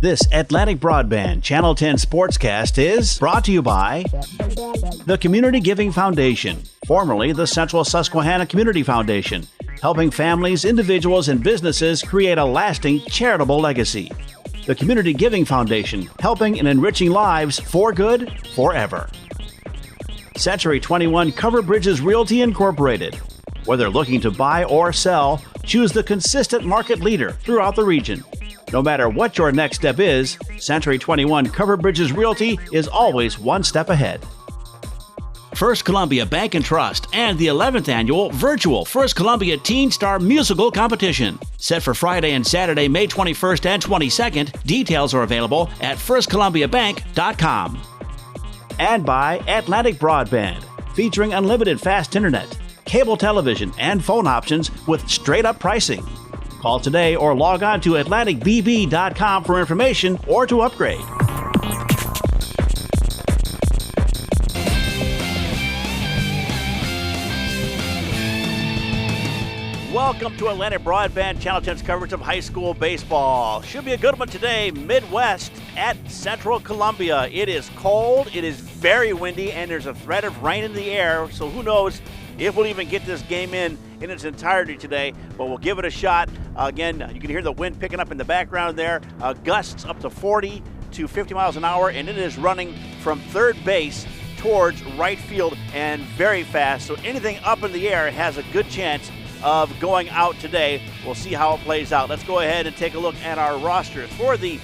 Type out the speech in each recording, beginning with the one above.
This Atlantic Broadband Channel 10 Sportscast is brought to you by the Community Giving Foundation, formerly the Central Susquehanna Community Foundation, helping families, individuals, and businesses create a lasting charitable legacy. The Community Giving Foundation, helping and enriching lives for good, forever. Century 21 Covered Bridges Realty Incorporated. Whether looking to buy or sell, choose the consistent market leader throughout the region. No matter what your next step is, Century 21 Covered Bridges Realty is always one step ahead. First Columbia Bank and Trust and the 11th annual virtual First Columbia Teen Star Musical Competition. Set for Friday and Saturday, May 21st and 22nd. Details are available at firstcolumbiabank.com. And by Atlantic Broadband, featuring unlimited fast internet, cable television, and phone options with straight-up pricing. Call today or log on to atlanticbb.com for information or to upgrade. Welcome to Atlantic Broadband Channel 10's coverage of high school baseball. Should be a good one today. Midwest at Central Columbia. It is cold, it is very windy, and there's a threat of rain in the air, so who knows if we'll even get this game in its entirety today, but we'll give it a shot. Again, you can hear the wind picking up in the background there. Gusts up to 40 to 50 miles an hour, and it is running from third base towards right field and very fast. So anything up in the air has a good chance of going out today. We'll see how it plays out. Let's go ahead and take a look at our rosters. For the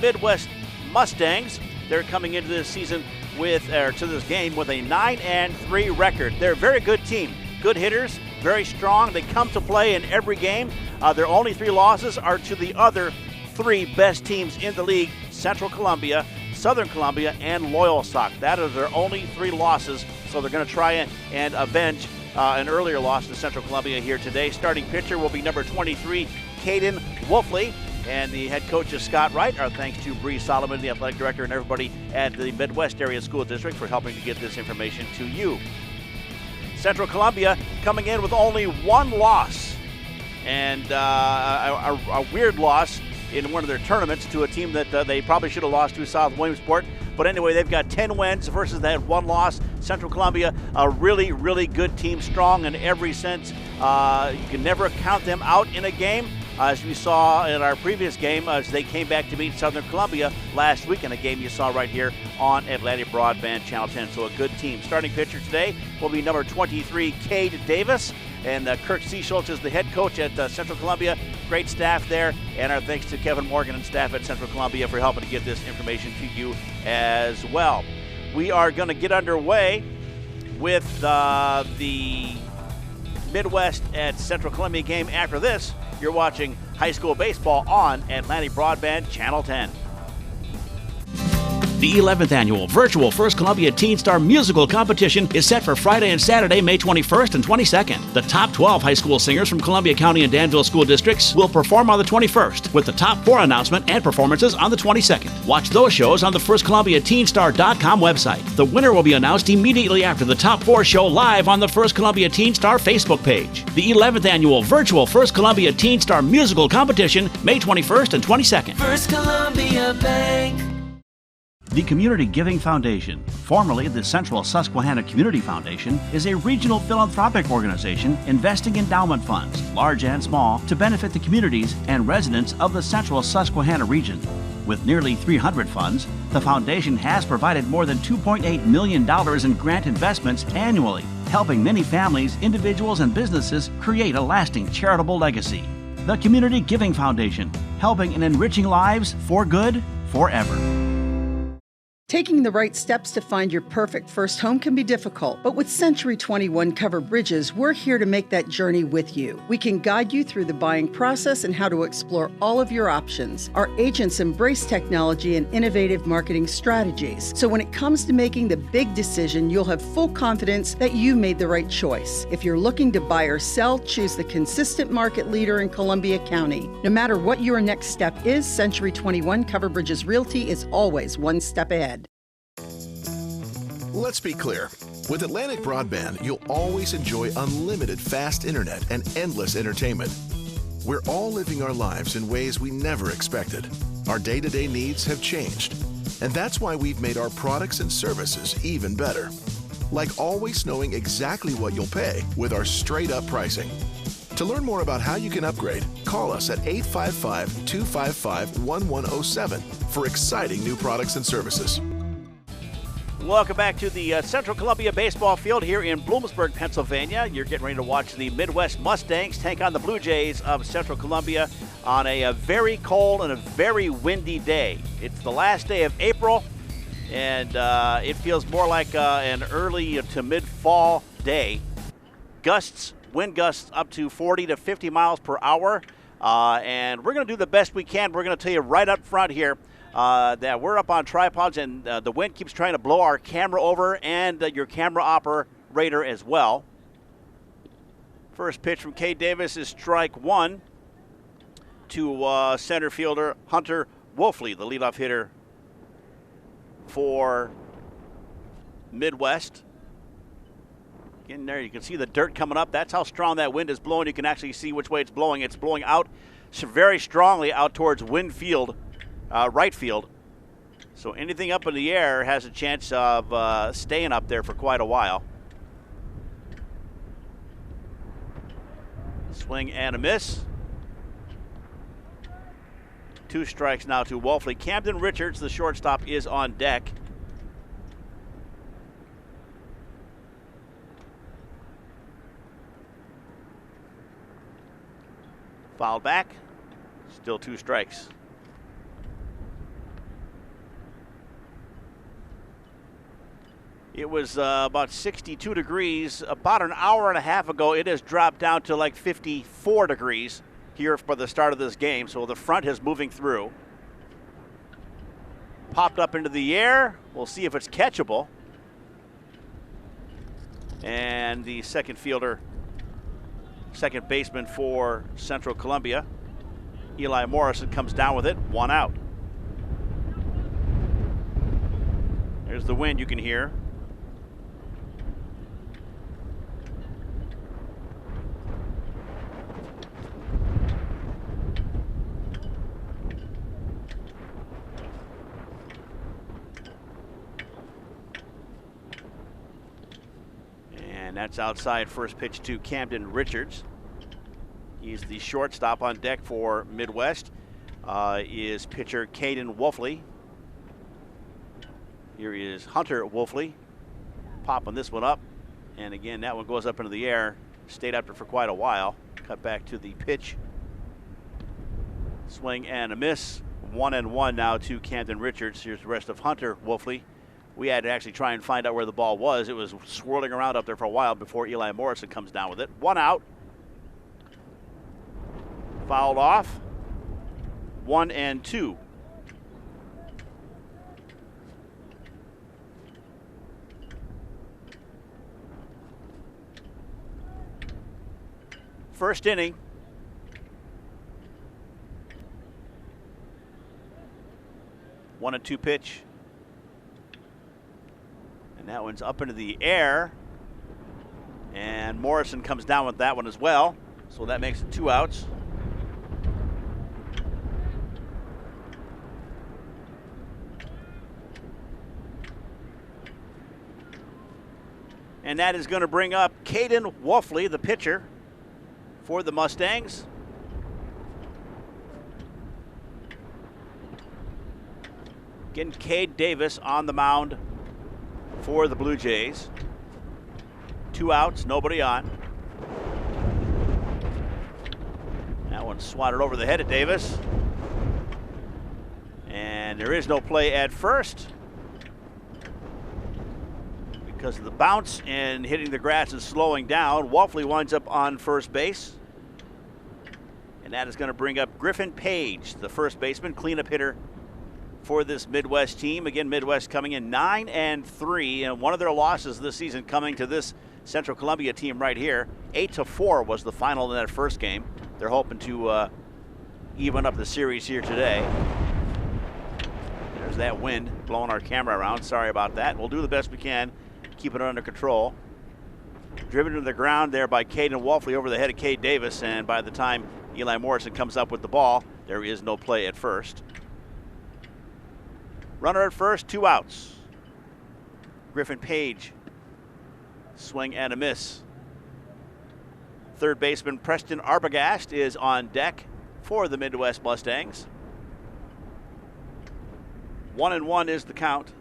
Midwest Mustangs, they're coming into this season to this game with a 9-3 record. They're a very good team. Good hitters, very strong. They come to play in every game. Their only 3 losses are to the other 3 best teams in the league: Central Columbia, Southern Columbia, and Loyalsock. That is their only 3 losses, so they're going to try and avenge an earlier loss to Central Columbia here today. Starting pitcher will be number 23, Caden Wolfley. And the head coach is Scott Wright. Our thanks to Bree Solomon, the athletic director, and everybody at the Midwest Area School District for helping to get this information to you. Central Columbia coming in with only 1 loss, and a weird loss in one of their tournaments to a team that they probably should have lost to, South Williamsport. But anyway, they've got 10 wins versus that 1 loss. Central Columbia, a really, really good team, strong in every sense. You can never count them out in a game. As we saw in our previous game, as they came back to beat Southern Columbia last week in a game you saw right here on Atlantic Broadband Channel 10. So a good team. Starting pitcher today will be number 23, Cade Davis. And Kirk Seaschultz is the head coach at Central Columbia. Great staff there. And our thanks to Kevin Morgan and staff at Central Columbia for helping to get this information to you as well. We are going to get underway with the Midwest at Central Columbia game after this. You're watching high school baseball on Atlantic Broadband Channel 10. The 11th annual virtual First Columbia Teen Star Musical Competition is set for Friday and Saturday, May 21st and 22nd. The top 12 high school singers from Columbia County and Danville school districts will perform on the 21st, with the top 4 announcement and performances on the 22nd. Watch those shows on the firstcolumbiateenstar.com website. The winner will be announced immediately after the top 4 show live on the First Columbia Teen Star Facebook page. The 11th annual virtual First Columbia Teen Star Musical Competition, May 21st and 22nd. First Columbia Bank. The Community Giving Foundation, formerly the Central Susquehanna Community Foundation, is a regional philanthropic organization investing endowment funds, large and small, to benefit the communities and residents of the Central Susquehanna region. With nearly 300 funds, the foundation has provided more than $2.8 million in grant investments annually, helping many families, individuals, and businesses create a lasting charitable legacy. The Community Giving Foundation, helping and enriching lives for good, forever. Taking the right steps to find your perfect first home can be difficult, but with Century 21 Covered Bridges, we're here to make that journey with you. We can guide you through the buying process and how to explore all of your options. Our agents embrace technology and innovative marketing strategies, so when it comes to making the big decision, you'll have full confidence that you made the right choice. If you're looking to buy or sell, choose the consistent market leader in Columbia County. No matter what your next step is, Century 21 Covered Bridges Realty is always one step ahead. Let's be clear. With Atlantic Broadband, you'll always enjoy unlimited fast internet and endless entertainment. We're all living our lives in ways we never expected. Our day-to-day needs have changed, and that's why we've made our products and services even better. Like always knowing exactly what you'll pay with our straight-up pricing. To learn more about how you can upgrade, call us at 855-255-1107 for exciting new products and services. Welcome back to the Central Columbia baseball field here in Bloomsburg, Pennsylvania. You're getting ready to watch the Midwest Mustangs take on the Blue Jays of Central Columbia on a very cold and a very windy day. It's the last day of April, and it feels more like an early to mid-fall day. Wind gusts up to 40 to 50 miles per hour, and we're going to do the best we can. We're going to tell you right up front here that we're up on tripods, and the wind keeps trying to blow our camera over and your camera operator as well. First pitch from Cade Davis is strike one to center fielder Hunter Wolfley, the leadoff hitter for Midwest. In there, you can see the dirt coming up. That's how strong that wind is blowing. You can actually see which way it's blowing. It's blowing out very strongly out towards right field. So anything up in the air has a chance of staying up there for quite a while. Swing and a miss. 2 strikes now to Wolfley. Camden Richards, the shortstop, is on deck. Fouled back. Still 2 strikes. It was about 62 degrees about an hour and a half ago. It has dropped down to like 54 degrees here for the start of this game. So the front is moving through. Popped up into the air. We'll see if it's catchable. And the second baseman for Central Columbia, Eli Morrison, comes down with it. 1 out. There's the wind you can hear. And that's outside. First pitch to Camden Richards. He's the shortstop. On deck for Midwest is pitcher Caden Wolfley. Here is Hunter Wolfley popping this one up. And again, that one goes up into the air. Stayed up there for quite a while. Cut back to the pitch. Swing and a miss. 1-1 now to Camden Richards. Here's the rest of Hunter Wolfley. We had to actually try and find out where the ball was. It was swirling around up there for a while before Eli Morrison comes down with it. 1 out. Fouled off. 1-2. First inning. One and 2 pitch. And that one's up into the air. And Morrison comes down with that one as well. So that makes it 2 outs. And that is going to bring up Caden Wolfley, the pitcher for the Mustangs. Again, Cade Davis on the mound for the Blue Jays. 2 outs, nobody on. That one swatted over the head of Davis. And there is no play at first because of the bounce and hitting the grass and slowing down. Wolfley winds up on first base. And that is going to bring up Griffin Page, the first baseman, cleanup hitter for this Midwest team. Again, Midwest coming in 9-3, and one of their losses this season coming to this Central Columbia team right here. 8-4 was the final in that first game. They're hoping to even up the series here today. There's that wind blowing our camera around. Sorry about that. We'll do the best we can, keep it under control. Driven to the ground there by Caden Wolfley over the head of Cade Davis, and by the time Eli Morrison comes up with the ball, there is no play at first. Runner at first, 2 outs. Griffin Page, swing and a miss. Third baseman Preston Arbogast is on deck for the Midwest Mustangs. 1-1 is the count.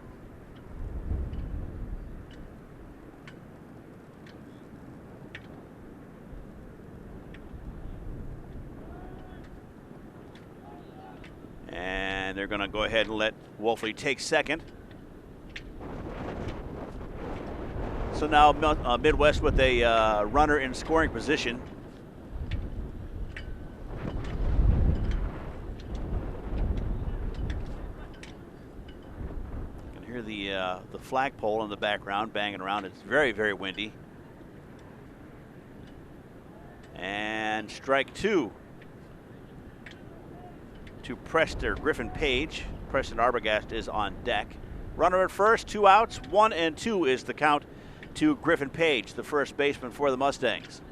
And they're going to go ahead and let Wolfley take second. So now Midwest with a runner in scoring position. You can hear the flagpole in the background banging around. It's very, very windy. And strike 2 to Griffin Page. Preston Arbogast is on deck. Runner at first, 2 outs, 1-2 is the count to Griffin Page, the first baseman for the Mustangs.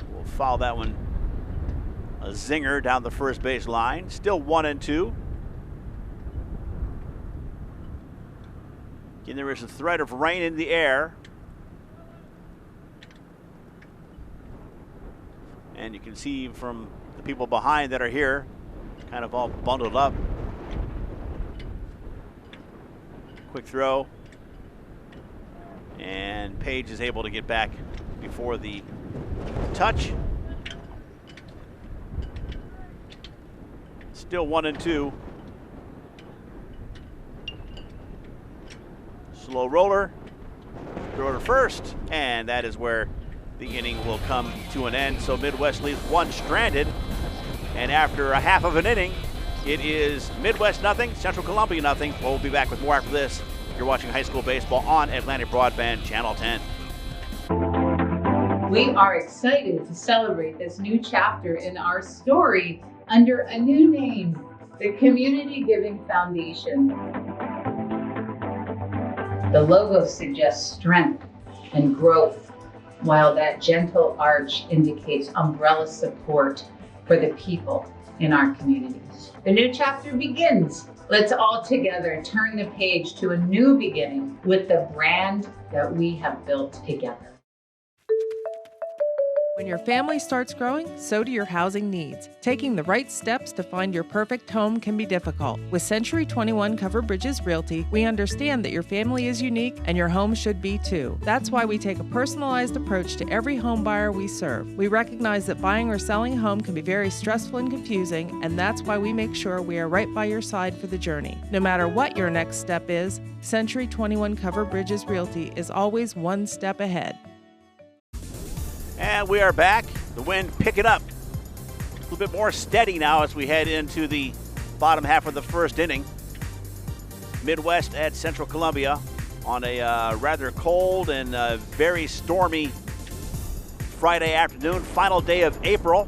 We'll foul that one. A zinger down the first base line. Still 1-2. And there is a threat of rain in the air. And you can see from the people behind that are here, kind of all bundled up. Quick throw. And Page is able to get back before the touch. Still 1-2. Slow roller, throw to first, and that is where the inning will come to an end. So Midwest leaves one stranded, and after a half of an inning, it is Midwest nothing, Central Columbia nothing. We'll be back with more after this. You're watching high school baseball on Atlantic Broadband Channel 10. We are excited to celebrate this new chapter in our story under a new name, the Community Giving Foundation. The logo suggests strength and growth, while that gentle arch indicates umbrella support for the people in our communities. The new chapter begins. Let's all together turn the page to a new beginning with the brand that we have built together. When your family starts growing, so do your housing needs. Taking the right steps to find your perfect home can be difficult. With Century 21 Covered Bridges Realty, we understand that your family is unique and your home should be too. That's why we take a personalized approach to every home buyer we serve. We recognize that buying or selling a home can be very stressful and confusing, and that's why we make sure we are right by your side for the journey. No matter what your next step is, Century 21 Covered Bridges Realty is always one step ahead. And we are back. The wind picking up. A little bit more steady now as we head into the bottom half of the first inning. Midwest at Central Columbia on a rather cold and very stormy Friday afternoon, final day of April.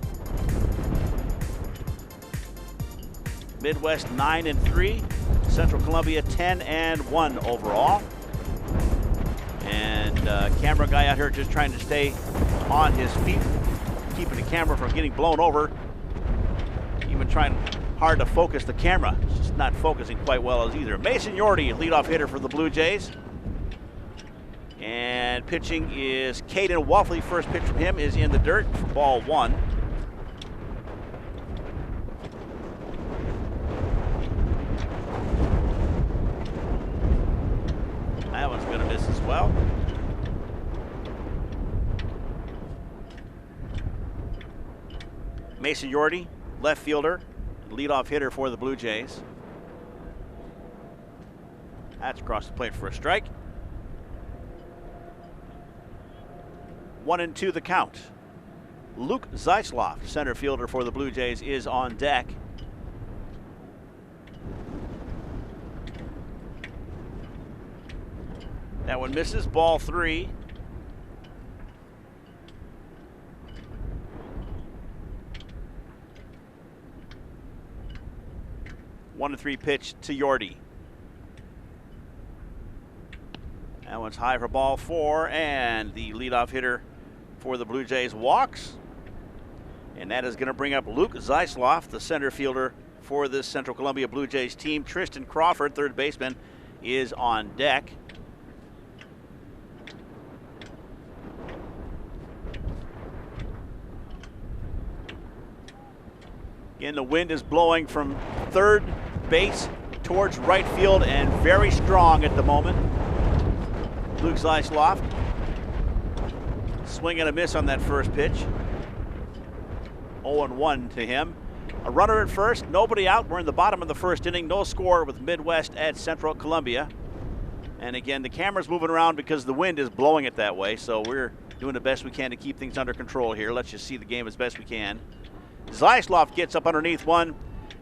Midwest 9-3, Central Columbia 10-1 overall. And camera guy out here just trying to stay on his feet, keeping the camera from getting blown over. Even trying hard to focus the camera. It's just not focusing quite well as either. Mason Yordy, leadoff hitter for the Blue Jays. And pitching is Caden Wolfley. First pitch from him is in the dirt for ball 1. That one's going to miss as well. Mason Yordy, left fielder, leadoff hitter for the Blue Jays. That's across the plate for a strike. 1-2 the count. Luke Zeisloff, center fielder for the Blue Jays, is on deck. That one misses, ball 3. One 1-3 pitch to Yordy. That one's high for ball 4, and the leadoff hitter for the Blue Jays walks. And that is going to bring up Luke Zeisloff, the center fielder for this Central Columbia Blue Jays team. Tristan Crawford, third baseman, is on deck. Again, the wind is blowing from third base towards right field and very strong at the moment. Luke Zeisloff, swing and a miss on that first pitch. 0-1 to him. A runner at first, nobody out. We're in the bottom of the first inning. No score with Midwest at Central Columbia. And again, the camera's moving around because the wind is blowing it that way, so we're doing the best we can to keep things under control here. Let's just see the game as best we can. Zeisloff gets up underneath one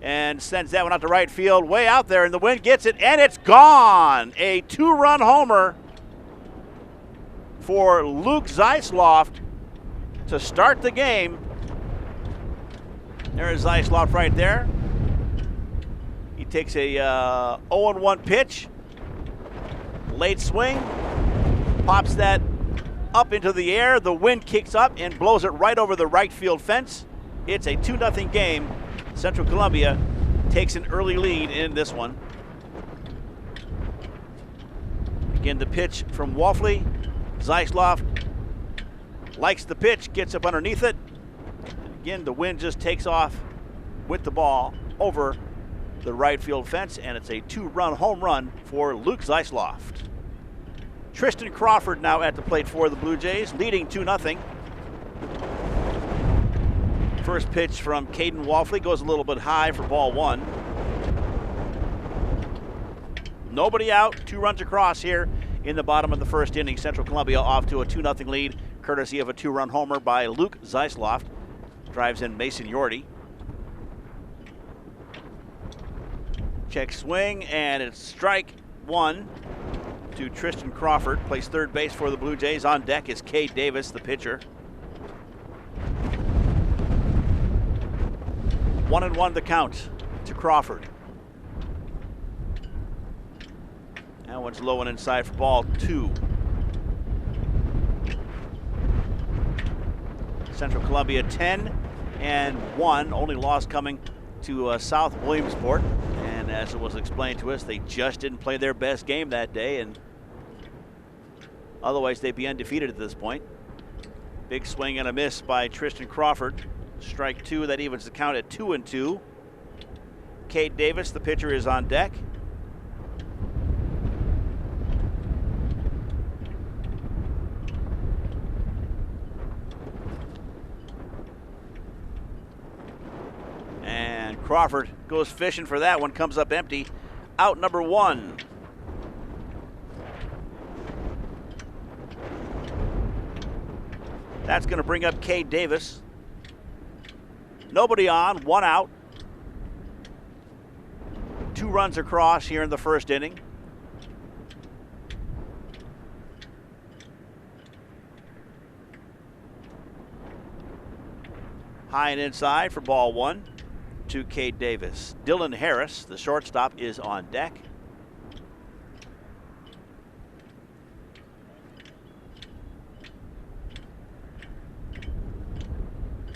and sends that one out to right field, way out there, and the wind gets it, and it's gone. A 2-run homer for Luke Zeisloff to start the game. There's Zeisloff right there. He takes a 0-1 pitch. Late swing. Pops that up into the air. The wind kicks up and blows it right over the right field fence. It's a 2-0 game. Central Columbia takes an early lead in this one. Again, the pitch from Wolfley. Zeisloff likes the pitch, gets up underneath it. Again, the wind just takes off with the ball over the right field fence, and it's a 2-run home run for Luke Zeisloff. Tristan Crawford now at the plate for the Blue Jays, leading 2-0. First pitch from Caden Wolfley goes a little bit high for ball 1. Nobody out, 2 runs across here in the bottom of the first inning. Central Columbia off to a 2-0 lead, courtesy of a 2-run homer by Luke Zeisloff. Drives in Mason Yorty. Check swing, and it's strike 1 to Tristan Crawford. Plays third base for the Blue Jays. On deck is Cade Davis, the pitcher. 1-1 the count to Crawford. That one's low and inside for ball 2. Central Columbia 10-1, only loss coming to South Williamsport. And as it was explained to us, they just didn't play their best game that day, and otherwise they'd be undefeated at this point. Big swing and a miss by Tristan Crawford. Strike 2, that evens the count at 2-2. Cade Davis, the pitcher, is on deck. Crawford goes fishing for that one, comes up empty. Out number 1. That's going to bring up Cade Davis. Nobody on, 1 out. 2 runs across here in the first inning. High and inside for ball 1. To Cade Davis. Dylan Harris, the shortstop, is on deck.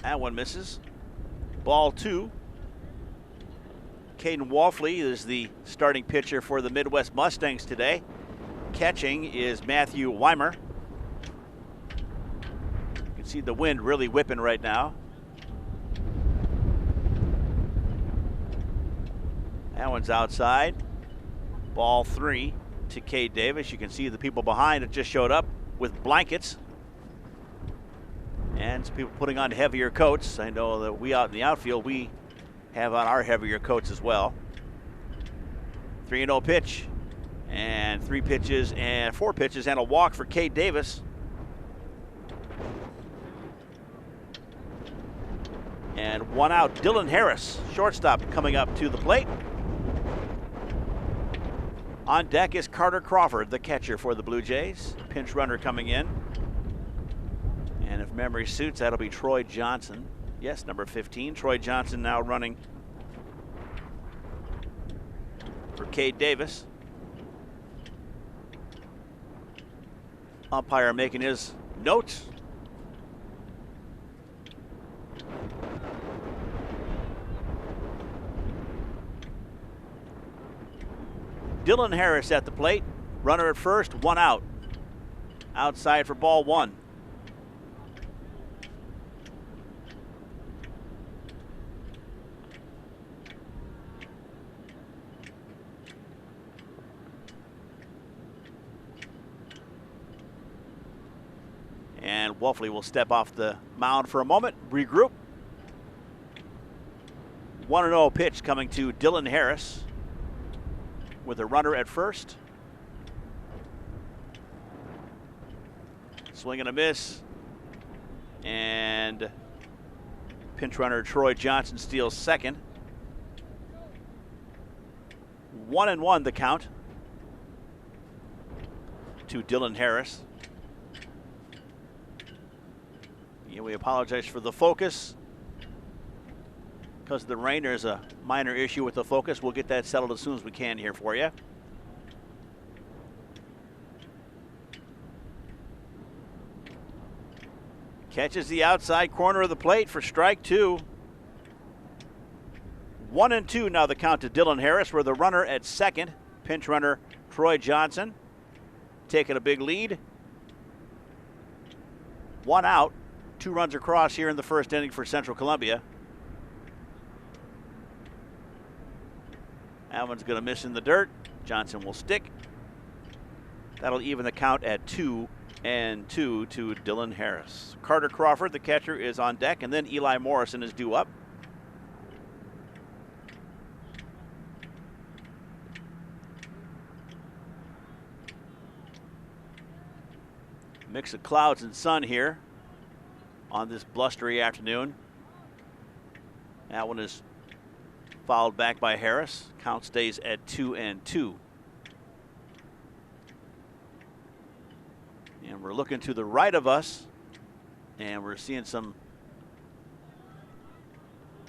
That one misses. Ball 2. Caden Wolfley is the starting pitcher for the Midwest Mustangs today. Catching is Matthew Weimer. You can see the wind really whipping right now. That one's outside. Ball 3 to Cade Davis. You can see the people behind it just showed up with blankets. And some people putting on heavier coats. I know that we out in the outfield, we have on our heavier coats as well. 3-0 pitch. And 4 pitches and a walk for Cade Davis. And 1 out. Dylan Harris, shortstop, coming up to the plate. On deck is Carter Crawford, the catcher for the Blue Jays. Pinch runner coming in. And if memory suits, that'll be Troy Johnson. Yes, number 15. Troy Johnson now running for Cade Davis. Umpire making his notes. Dylan Harris at the plate. Runner at first, one out. Outside for ball one. And Wolfley will step off the mound for a moment, regroup. 1-0 pitch coming to Dylan Harris with a runner at first. Swing and a miss. And pinch runner Troy Johnson steals second. 1-1 the count to Dylan Harris. Yeah, we apologize for the focus. Because of the rain, there's a minor issue with the focus. We'll get that settled as soon as we can here for you. Catches the outside corner of the plate for strike two. 1-2 now the count to Dylan Harris, with the runner at second. Pinch runner Troy Johnson taking a big lead. One out, 2 runs across here in the first inning for Central Columbia. That one's going to miss in the dirt. Johnson will stick. That'll even the count at 2-2 to Dylan Harris. Carter Crawford, the catcher, is on deck, and then Eli Morrison is due up. Mix of clouds and sun here on this blustery afternoon. That one is fouled back by Harris. Count stays at 2-2. And we're looking to the right of us, and we're seeing some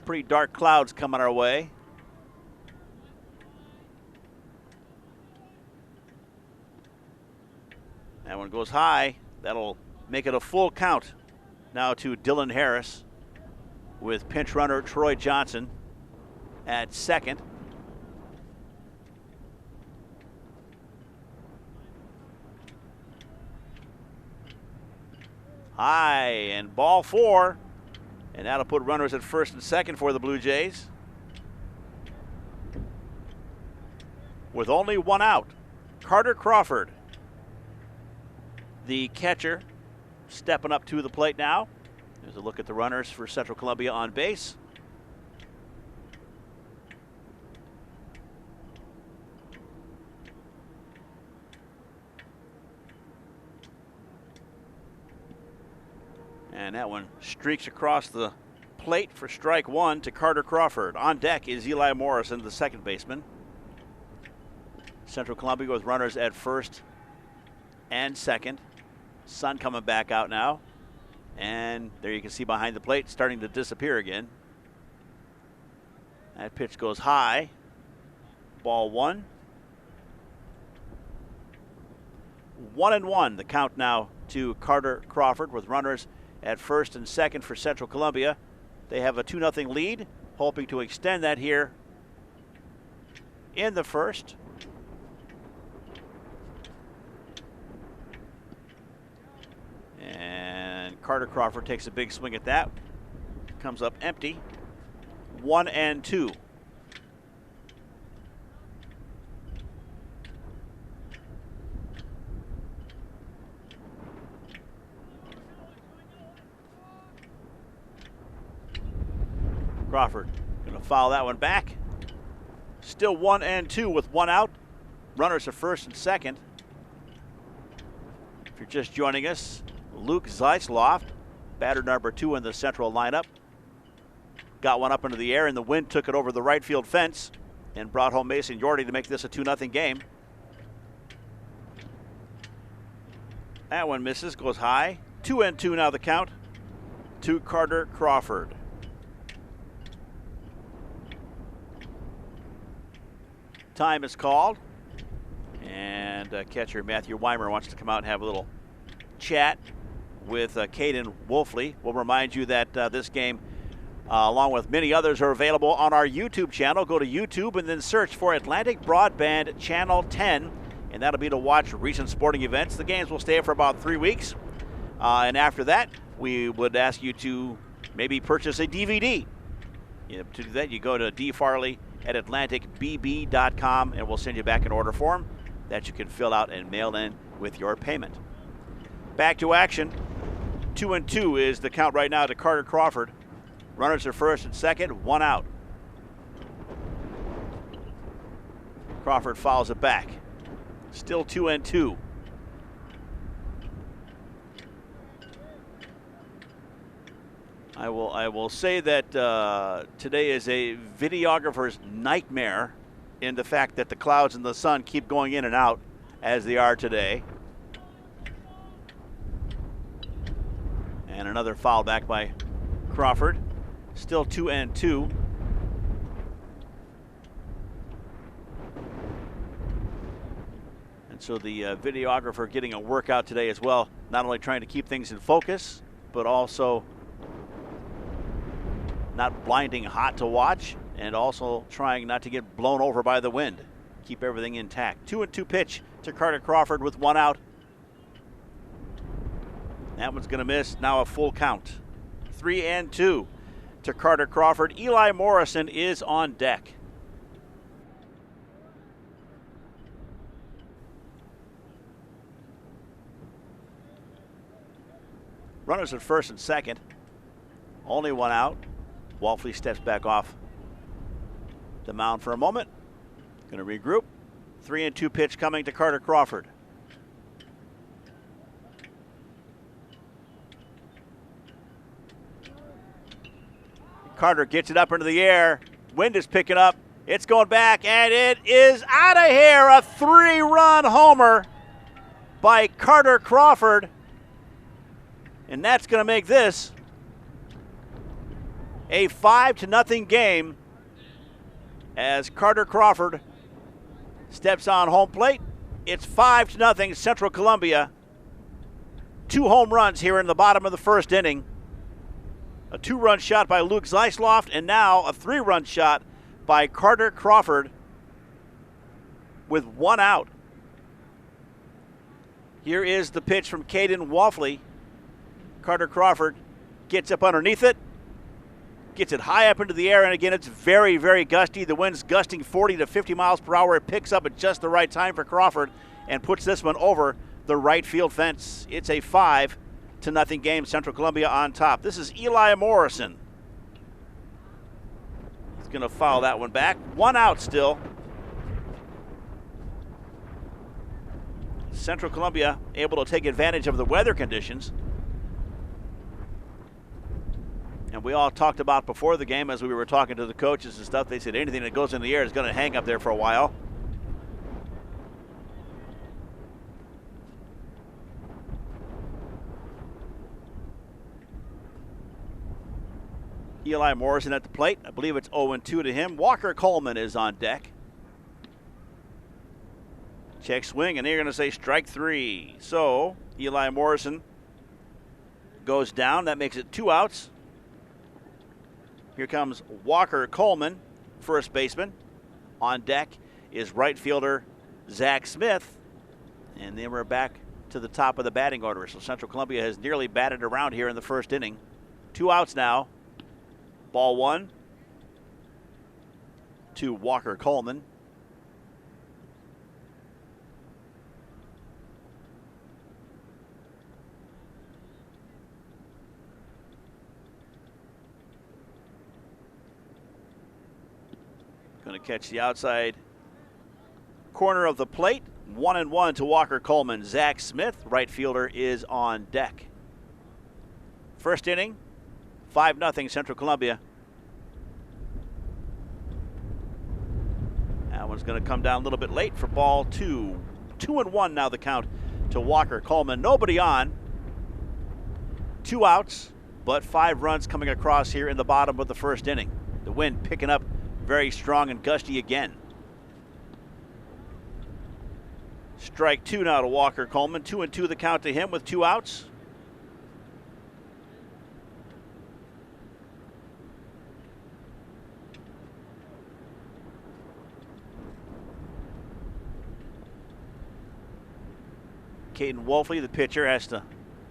pretty dark clouds coming our way. That one goes high. That'll make it a full count now to Dylan Harris, with pinch runner Troy Johnson at second. High and ball 4, and that'll put runners at first and second for the Blue Jays. With only one out, Carter Crawford, the catcher, stepping up to the plate now. There's a look at the runners for Central Columbia on base. And that one streaks across the plate for strike one to Carter Crawford. On deck is Eli Morrison, the second baseman. Central Columbia with runners at first and second. Sun coming back out now. And there you can see behind the plate starting to disappear again. That pitch goes high. Ball 1. 1-1 the count now to Carter Crawford, with runners at first and second for Central Columbia. They have a 2-0 lead, hoping to extend that here in the first. And Carter Crawford takes a big swing at that. Comes up empty. 1-2. Crawford going to foul that one back. Still 1-2 with one out. Runners at first and second. If you're just joining us, Luke Zeisloft, batter number 2 in the Central lineup. Got one up into the air, and the wind took it over the right field fence and brought home Mason Yordy to make this a 2-0 game. That one misses, goes high. 2-2 now the count to Carter Crawford. Time is called, and catcher Matthew Weimer wants to come out and have a little chat with Caden Wolfley. We'll remind you that this game, along with many others, are available on our YouTube channel. Go to YouTube and then search for Atlantic Broadband Channel 10, and that'll be to watch recent sporting events. The games will stay for about 3 weeks, and after that, we would ask you to maybe purchase a DVD. To do that, you go to dfarley@atlanticbb.com, and we'll send you back an order form that you can fill out and mail in with your payment. Back to action. 2-2 is the count right now to Carter Crawford. Runners are first and second, 1 out. Crawford fouls it back. Still 2-2. I will say that today is a videographer's nightmare in the fact that the clouds and the sun keep going in and out as they are today. And another foul back by Crawford. Still 2-2. And so the videographer getting a workout today as well, not only trying to keep things in focus, but also not blinding hot to watch, and also trying not to get blown over by the wind. Keep everything intact. 2-2 pitch to Carter Crawford with 1 out. That one's going to miss. Now a full count. 3-2 to Carter Crawford. Eli Morrison is on deck. Runners at first and second. Only 1 out. Wolfley steps back off the mound for a moment. Going to regroup. 3-2 pitch coming to Carter Crawford. Carter gets it up into the air. Wind is picking up. It's going back, and it is out of here. A 3-run homer by Carter Crawford. And that's going to make this a 5-0 game as Carter Crawford steps on home plate. It's 5-0 Central Columbia. 2 home runs here in the bottom of the first inning. A 2-run shot by Luke Zeisloft, and now a 3-run shot by Carter Crawford with 1 out. Here is the pitch from Caden Wolfley. Carter Crawford gets up underneath it, gets it high up into the air, and again, it's very, very gusty. The wind's gusting 40 to 50 miles per hour. It picks up at just the right time for Crawford and puts this one over the right field fence. It's a 5-0 game, Central Columbia on top. This is Eli Morrison. He's going to foul that one back. 1 out still. Central Columbia able to take advantage of the weather conditions. And we all talked about before the game as we were talking to the coaches and stuff. They said anything that goes in the air is going to hang up there for a while. Eli Morrison at the plate. I believe it's 0-2 to him. Walker Coleman is on deck. Check swing, and they're going to say strike 3. So Eli Morrison goes down. That makes it 2 outs. Here comes Walker Coleman, first baseman. On deck is right fielder Zach Smith. And then we're back to the top of the batting order. So Central Columbia has nearly batted around here in the first inning. 2 outs now. Ball 1 to Walker Coleman. Going to catch the outside corner of the plate. 1-1 to Walker Coleman. Zach Smith, right fielder, is on deck. First inning, 5-0 Central Columbia. That one's going to come down a little bit late for ball 2. 2-1 now the count to Walker Coleman. Nobody on. 2 outs, but 5 runs coming across here in the bottom of the first inning. The wind picking up very strong and gusty again. Strike 2 now to Walker Coleman. 2-2 the count to him with 2 outs. Caden Wolfley, the pitcher, has to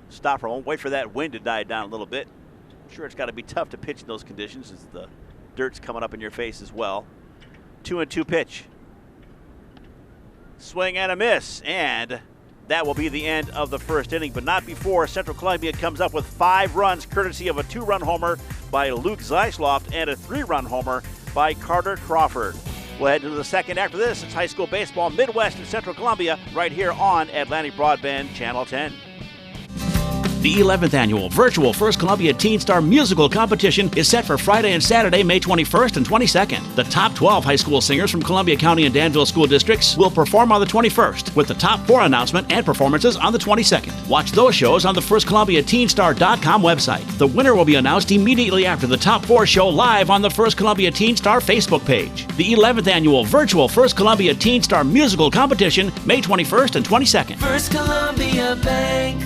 stop for a moment, wait for that wind to die down a little bit. I'm sure it's got to be tough to pitch in those conditions as the dirt's coming up in your face as well. 2-2 pitch. Swing and a miss, and that will be the end of the first inning, but not before Central Columbia comes up with 5 runs, courtesy of a 2-run homer by Luke Zeisloft and a 3-run homer by Carter Crawford. We'll head to the second after this. It's high school baseball, Midwest and Central Columbia, right here on Atlantic Broadband Channel 10. The 11th annual virtual First Columbia Teen Star Musical Competition is set for Friday and Saturday, May 21st and 22nd. The top 12 high school singers from Columbia County and Danville school districts will perform on the 21st, with the top 4 announcement and performances on the 22nd. Watch those shows on the FirstColumbiaTeenStar.com website. The winner will be announced immediately after the top 4 show live on the First Columbia Teen Star Facebook page. The 11th annual virtual First Columbia Teen Star Musical Competition, May 21st and 22nd. First Columbia Bank.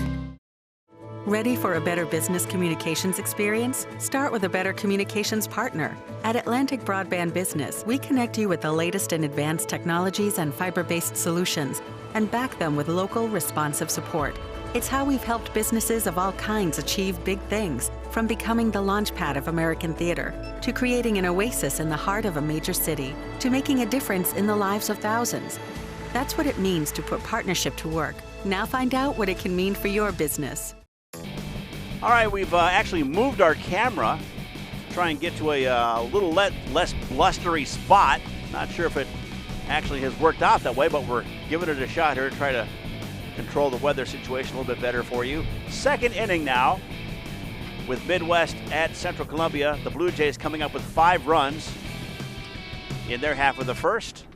Ready for a better business communications experience? Start with a better communications partner. At Atlantic Broadband Business, we connect you with the latest in advanced technologies and fiber-based solutions and back them with local, responsive support. It's how we've helped businesses of all kinds achieve big things, from becoming the launchpad of American theater, to creating an oasis in the heart of a major city, to making a difference in the lives of thousands. That's what it means to put partnership to work. Now find out what it can mean for your business. All right, we've actually moved our camera to try and get to a little less blustery spot. Not sure if it actually has worked out that way, but we're giving it a shot here to try to control the weather situation a little bit better for you. Second inning now with Midwest at Central Columbia. The Blue Jays coming up with 5 runs in their half of the first.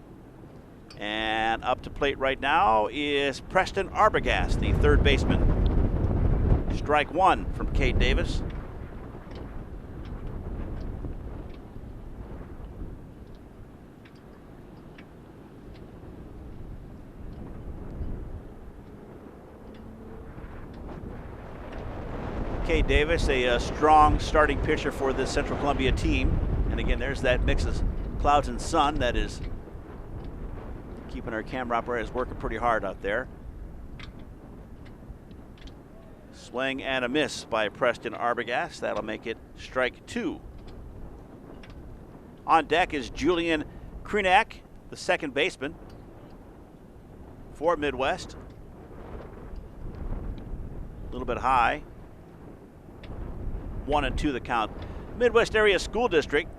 And up to plate right now is Preston Arbogast, the third baseman. Strike 1 from Cade Davis. Cade Davis, a strong starting pitcher for this Central Columbia team. And again, there's that mix of clouds and sun that is keeping our camera operators working pretty hard out there. Swing and a miss by Preston Arbogast. That'll make it strike 2. On deck is Julian Krenak, the second baseman for Midwest. A little bit high. 1-2 the count. Midwest Area School District.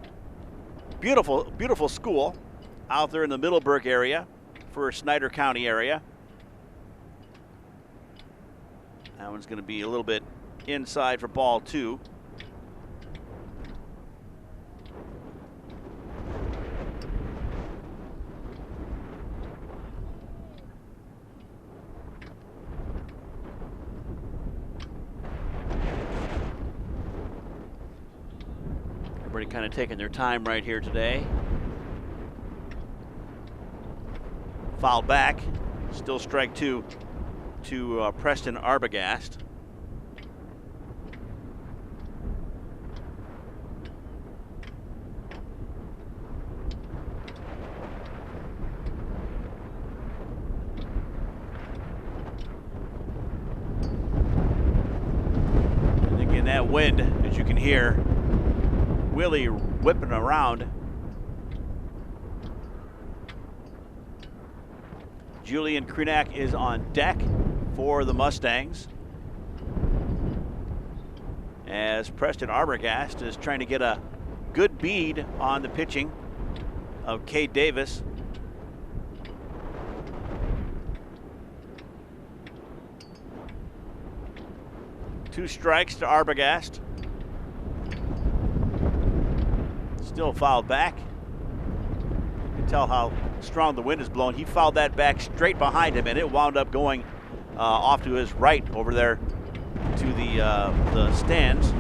Beautiful, beautiful school out there in the Middleburg area for Snyder County area. That one's going to be a little bit inside for ball 2. Everybody kind of taking their time right here today. Fouled back. Still strike 2. To Preston Arbogast. And again, that wind, as you can hear, really whipping around. Julian Krenak is on deck for the Mustangs, as Preston Arbogast is trying to get a good bead on the pitching of Cade Davis. Two strikes to Arbogast. Still fouled back. You can tell how strong the wind is blowing. He fouled that back straight behind him, and it wound up going off to his right over there to the stands.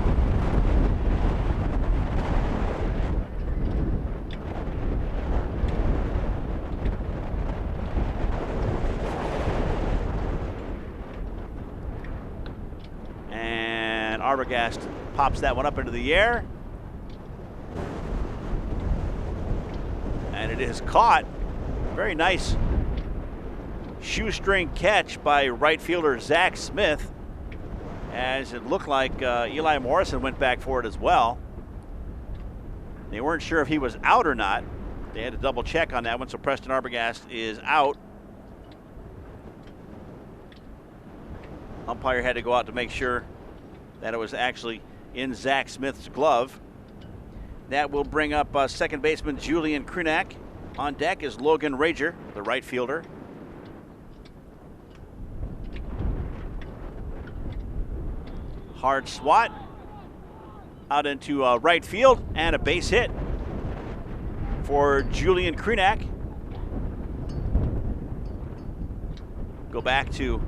Arbogast pops that one up into the air. And it is caught. Very nice shoestring catch by right fielder Zach Smith, as it looked like Eli Morrison went back for it as well. They weren't sure if he was out or not. They had to double check on that one, so Preston Arbogast is out. Umpire had to go out to make sure that it was actually in Zach Smith's glove. That will bring up second baseman Julian Krenak. On deck is Logan Rager, the right fielder. Hard swat out into right field, and a base hit for Julian Krenak. Go back to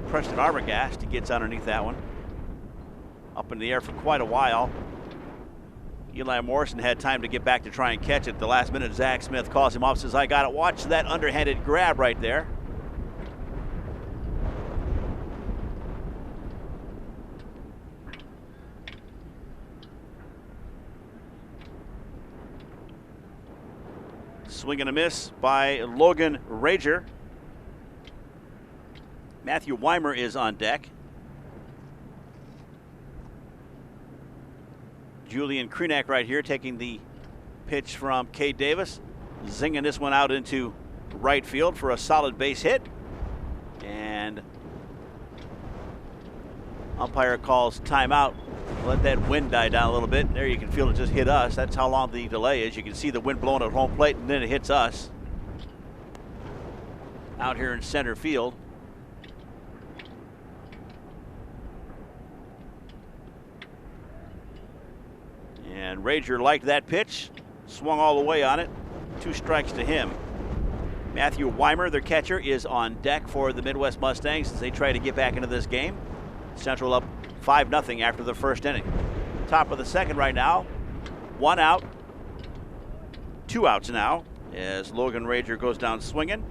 Preston Arbogast. He gets underneath that one. Up in the air for quite a while. Eli Morrison had time to get back to try and catch it. The last minute, Zach Smith calls him off, says, I got it. Watch that underhanded grab right there. Swing and a miss by Logan Rager. Matthew Weimer is on deck. Julian Krenak right here taking the pitch from Cade Davis. Zinging this one out into right field for a solid base hit. And umpire calls timeout. Let that wind die down a little bit. There you can feel it just hit us. That's how long the delay is. You can see the wind blowing at home plate, and then it hits us out here in center field. And Rager liked that pitch, swung all the way on it. 2 strikes to him. Matthew Weimer, their catcher, is on deck for the Midwest Mustangs as they try to get back into this game. Central up 5-0 after the first inning. Top of the second right now. 1 out. 2 outs now as Logan Rager goes down swinging.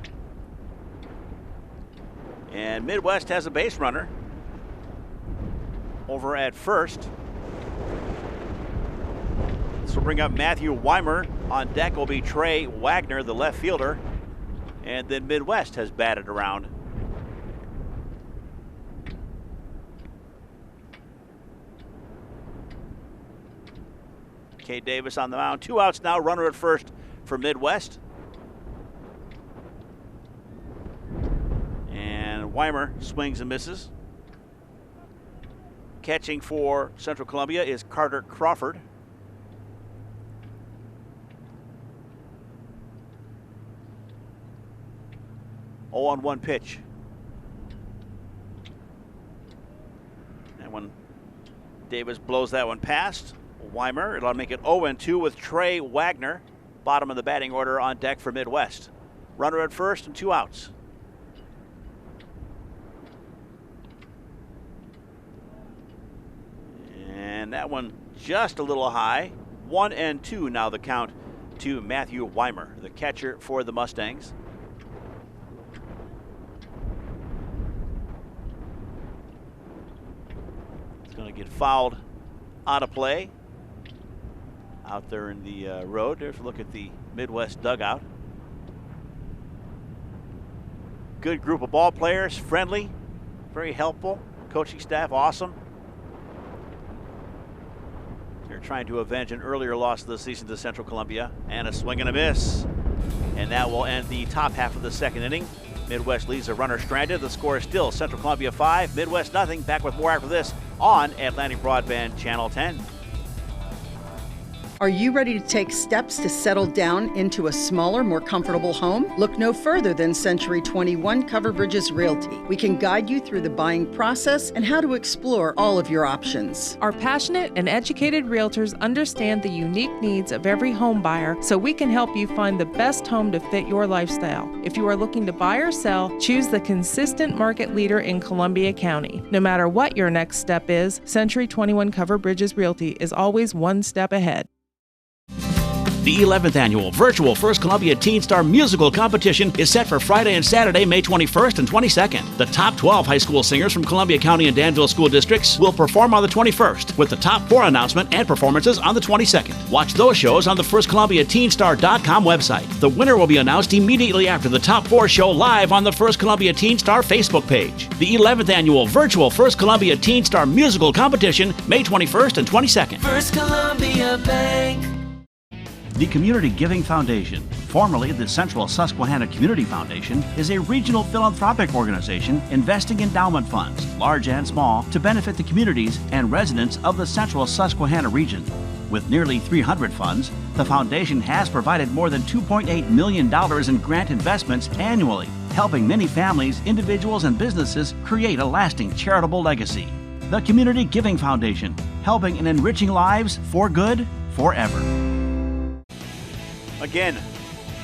And Midwest has a base runner over at first. This will bring up Matthew Weimer. On deck will be Trey Wagner, the left fielder. And then Midwest has batted around. Cade Davis on the mound. 2 outs now, runner at first for Midwest. And Weimer swings and misses. Catching for Central Columbia is Carter Crawford. 0-1 pitch. And when Davis blows that one past Weimer, it'll make it 0-2 with Trey Wagner, bottom of the batting order, on deck for Midwest. Runner at first and 2 outs. And that one just a little high. 1-2 now the count to Matthew Weimer, the catcher for the Mustangs. Going to get fouled out of play out there in the road. There's a look at the Midwest dugout. Good group of ball players, friendly, very helpful. Coaching staff, awesome. They're trying to avenge an earlier loss of the season to Central Columbia. And a swing and a miss. And that will end the top half of the second inning. Midwest leaves a runner stranded. The score is still Central Columbia 5, Midwest nothing. Back with more after this on Atlantic Broadband Channel 10. Are you ready to take steps to settle down into a smaller, more comfortable home? Look no further than Century 21 Cover Bridges Realty. We can guide you through the buying process and how to explore all of your options. Our passionate and educated realtors understand the unique needs of every home buyer, so we can help you find the best home to fit your lifestyle. If you are looking to buy or sell, choose the consistent market leader in Columbia County. No matter what your next step is, Century 21 Cover Bridges Realty is always one step ahead. The 11th annual virtual First Columbia Teen Star Musical Competition is set for Friday and Saturday, May 21st and 22nd. The top 12 high school singers from Columbia County and Danville school districts will perform on the 21st, with the top 4 announcement and performances on the 22nd. Watch those shows on the FirstColumbiaTeenStar.com website. The winner will be announced immediately after the top 4 show live on the First Columbia Teen Star Facebook page. The 11th annual virtual First Columbia Teen Star Musical Competition, May 21st and 22nd. First Columbia Bank. The Community Giving Foundation, formerly the Central Susquehanna Community Foundation, is a regional philanthropic organization investing endowment funds, large and small, to benefit the communities and residents of the Central Susquehanna region. With nearly 300 funds, the foundation has provided more than $2.8 million in grant investments annually, helping many families, individuals, and businesses create a lasting charitable legacy. The Community Giving Foundation, helping and enriching lives for good, forever. Again,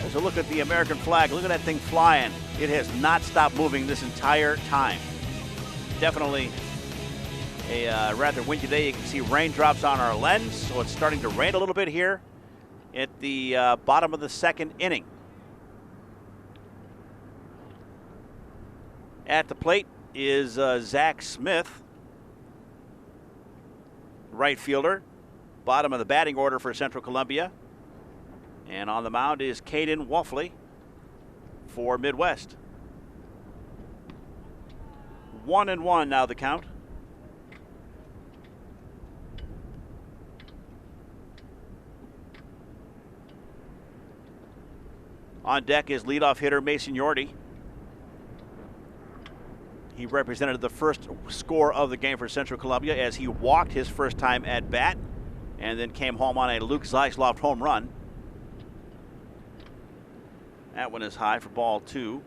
as a look at the American flag, look at that thing flying. It has not stopped moving this entire time. Definitely a rather windy day. You can see raindrops on our lens, so it's starting to rain a little bit here at the bottom of the second inning. At the plate is Zach Smith, right fielder, bottom of the batting order for Central Columbia. And on the mound is Caden Wolfley for Midwest. 1-1 now the count. On deck is leadoff hitter Mason Yorty. He represented the first score of the game for Central Columbia as he walked his first time at bat and then came home on a Luke Zeisloft home run. That one is high for ball 2.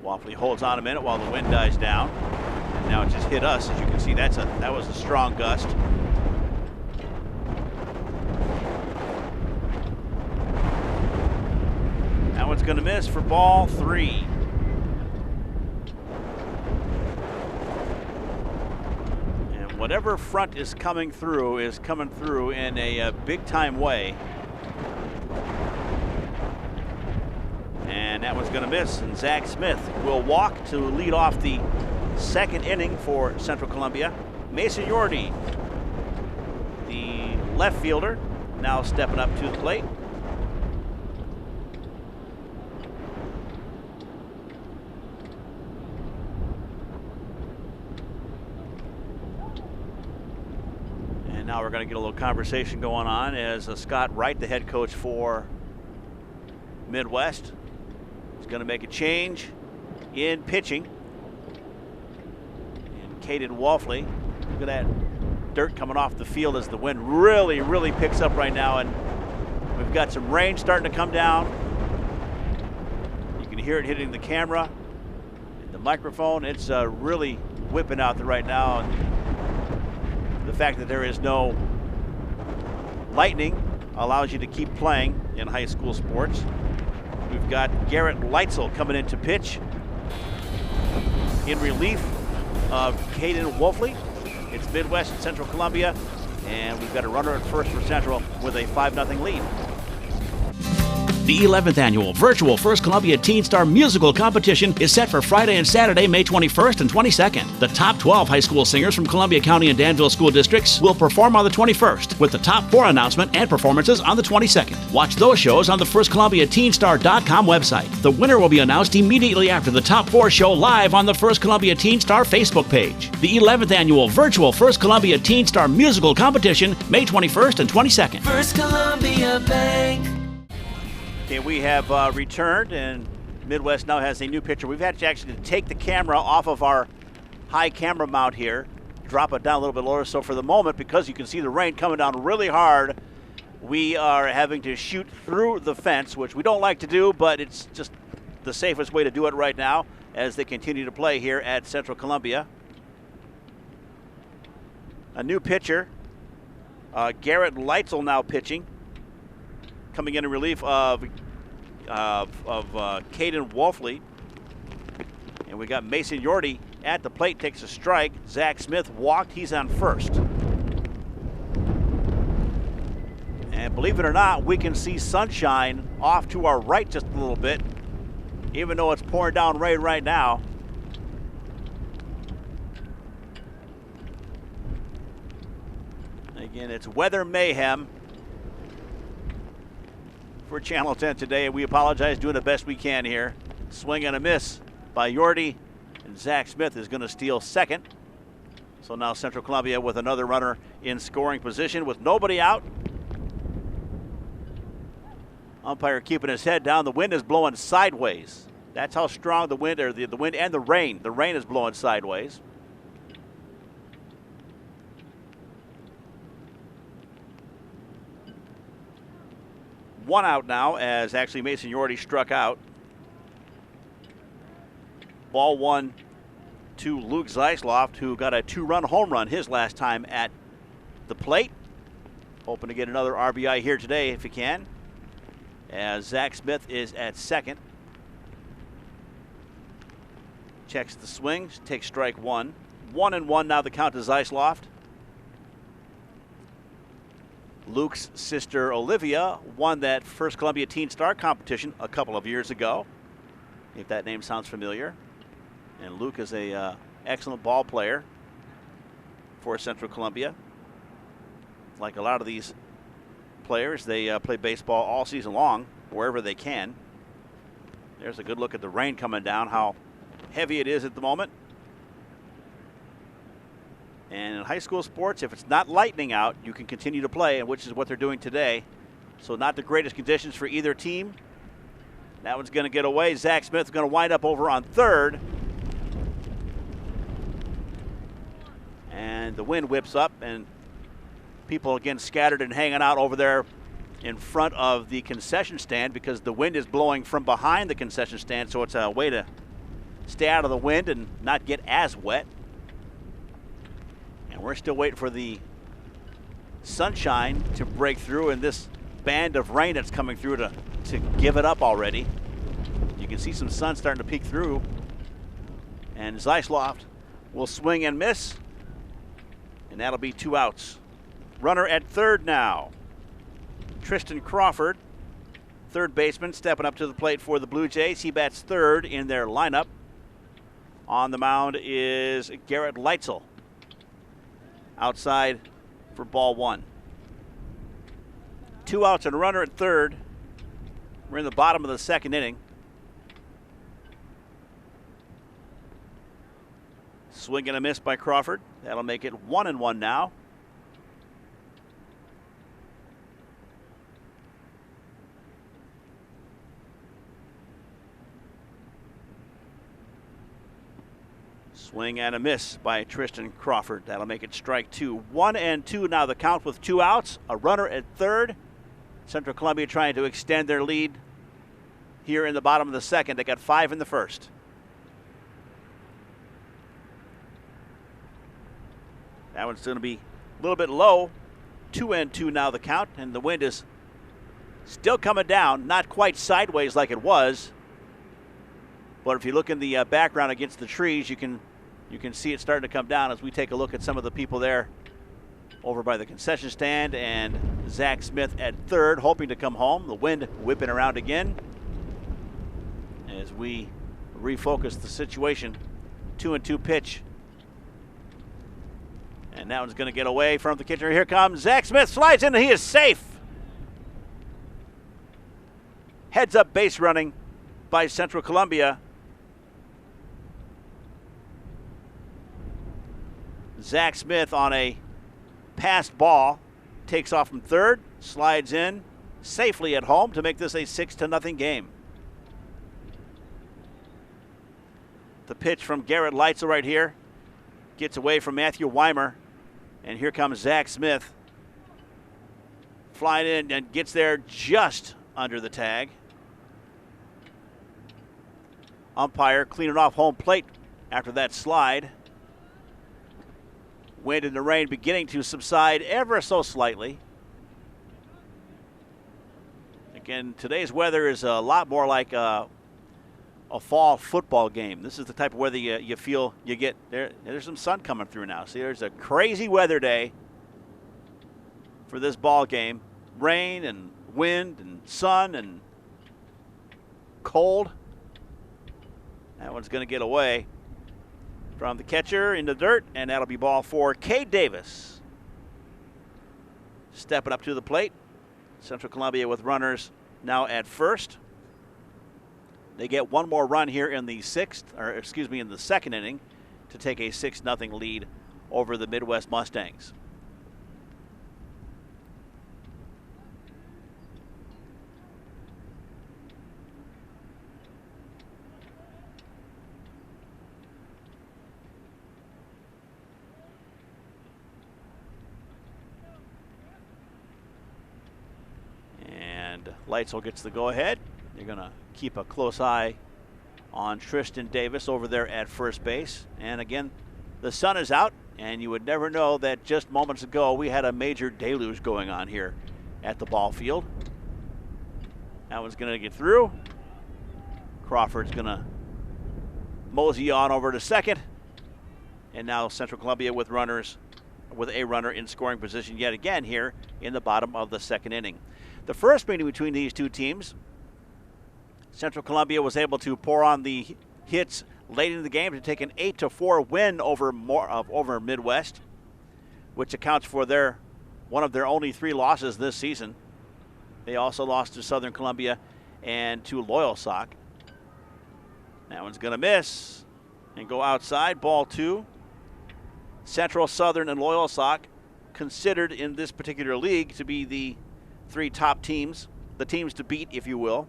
Wolfley holds on a minute while the wind dies down. And now it just hit us. As you can see, that was a strong gust. That one's going to miss for ball 3. And whatever front is coming through in a big-time way. And that one's going to miss, and Zach Smith will walk to lead off the second inning for Central Columbia. Mason Yorty, the left fielder, now stepping up to the plate. And now we're going to get a little conversation going on as Scott Wright, the head coach for Midwest, going to make a change in pitching. And Caden Wolfley, look at that dirt coming off the field as the wind really picks up right now, and we've got some rain starting to come down. You can hear it hitting the camera and the microphone. It's really whipping out there right now, and the fact that there is no lightning allows you to keep playing in high school sports. We've got Garrett Leitzel coming in to pitch in relief of Caden Wolfley. It's Midwest and Central Columbia, and we've got a runner at first for Central with a 5-0 lead. The 11th annual virtual First Columbia Teen Star Musical Competition is set for Friday and Saturday, May 21st and 22nd. The top 12 high school singers from Columbia County and Danville school districts will perform on the 21st, with the top 4 announcement and performances on the 22nd. Watch those shows on the FirstColumbiaTeenStar.com website. The winner will be announced immediately after the top 4 show live on the First Columbia Teen Star Facebook page. The 11th annual virtual First Columbia Teen Star Musical Competition, May 21st and 22nd. First Columbia Bank. Okay, we have returned, and Midwest now has a new pitcher. We've had to actually take the camera off of our high camera mount here, drop it down a little bit lower. So for the moment, because you can see the rain coming down really hard, we are having to shoot through the fence, which we don't like to do, but it's just the safest way to do it right now as they continue to play here at Central Columbia. A new pitcher, Garrett Leitzel now pitching. coming in relief of Caden Wolfley. And we got Mason Yorty at the plate, takes a strike. Zach Smith walked, he's on first. And believe it or not, we can see sunshine off to our right just a little bit, even though it's pouring down rain right now. Again, it's weather mayhem for Channel 10 today, and we apologize, doing the best we can here. Swing and a miss by Yorty, and Zach Smith is going to steal second. So now Central Columbia with another runner in scoring position with nobody out. Umpire keeping his head down. The wind is blowing sideways. That's how strong the wind, or the wind and the rain. The rain is blowing sideways. One out now, as actually Mason Yorty struck out. Ball one to Luke Zeisloft, who got a 2-run home run his last time at the plate. Hoping to get another RBI here today if he can, as Zach Smith is at second. Checks the swings, takes strike one. 1-1 now the count to Zeisloft. Luke's sister Olivia won that First Columbia Teen Star competition a couple of years ago, if that name sounds familiar. And Luke is a excellent ball player for Central Columbia. Like a lot of these players, they play baseball all season long, wherever they can. There's a good look at the rain coming down, how heavy it is at the moment. And in high school sports, if it's not lightning out, you can continue to play, which is what they're doing today. So not the greatest conditions for either team. That one's going to get away. Zach Smith is going to wind up over on third. And the wind whips up, and people again scattered and hanging out over there in front of the concession stand because the wind is blowing from behind the concession stand, so it's a way to stay out of the wind and not get as wet. And we're still waiting for the sunshine to break through and this band of rain that's coming through to give it up already. You can see some sun starting to peek through. And Zeisloft will swing and miss. And that'll be 2 outs. Runner at third now. Tristan Crawford, third baseman, stepping up to the plate for the Blue Jays. He bats third in their lineup. On the mound is Garrett Leitzel. Outside for ball one. 2 outs and a runner at third. We're in the bottom of the second inning. Swing and a miss by Crawford. That'll make it 1-1 now. Swing and a miss by Tristan Crawford. That'll make it strike two. 1-2 now the count with 2 outs. A runner at third. Central Columbia trying to extend their lead here in the bottom of the second. They got 5 in the first. That one's going to be a little bit low. 2-2 now the count, and the wind is still coming down. Not quite sideways like it was. But if you look in the background against the trees, you can see it starting to come down as we take a look at some of the people there over by the concession stand, and Zach Smith at third, hoping to come home. The wind whipping around again as we refocus the situation. 2-2 pitch. And that one's going to get away from the catcher. Here comes Zach Smith, slides in, and he is safe. Heads up base running by Central Columbia. Zach Smith on a passed ball takes off from third, slides in safely at home to make this a 6-0 game. The pitch from Garrett Leitzel right here gets away from Matthew Weimer, and here comes Zach Smith flying in and gets there just under the tag. Umpire cleaning off home plate after that slide. Wind and the rain beginning to subside ever so slightly. look, and today's weather is a lot more like a fall football game. This is the type of weather you feel you get. There's some sun coming through now. See, there's a crazy weather day for this ball game. Rain and wind and sun and cold. That one's going to get away from the catcher in the dirt, and that'll be ball for Cade Davis. Stepping up to the plate. Central Columbia with runners now at first. They get one more run here in the in the second inning to take a 6-0 lead over the Midwest Mustangs. Leitzel gets the go-ahead. They're going to keep a close eye on Tristan Davis over there at first base. And again, the sun is out, and you would never know that just moments ago we had a major deluge going on here at the ball field. That one's going to get through. Crawford's going to mosey on over to second. And now Central Columbia with a runner in scoring position yet again here in the bottom of the second inning. The first meeting between these two teams, Central Columbia was able to pour on the hits late in the game to take an 8-4 win over Midwest, which accounts for one of their only 3 losses this season. They also lost to Southern Columbia and to Loyalsock. That one's going to miss and go outside. Ball 2. Central, Southern, and Loyalsock considered in this particular league to be the 3 top teams, the teams to beat, if you will,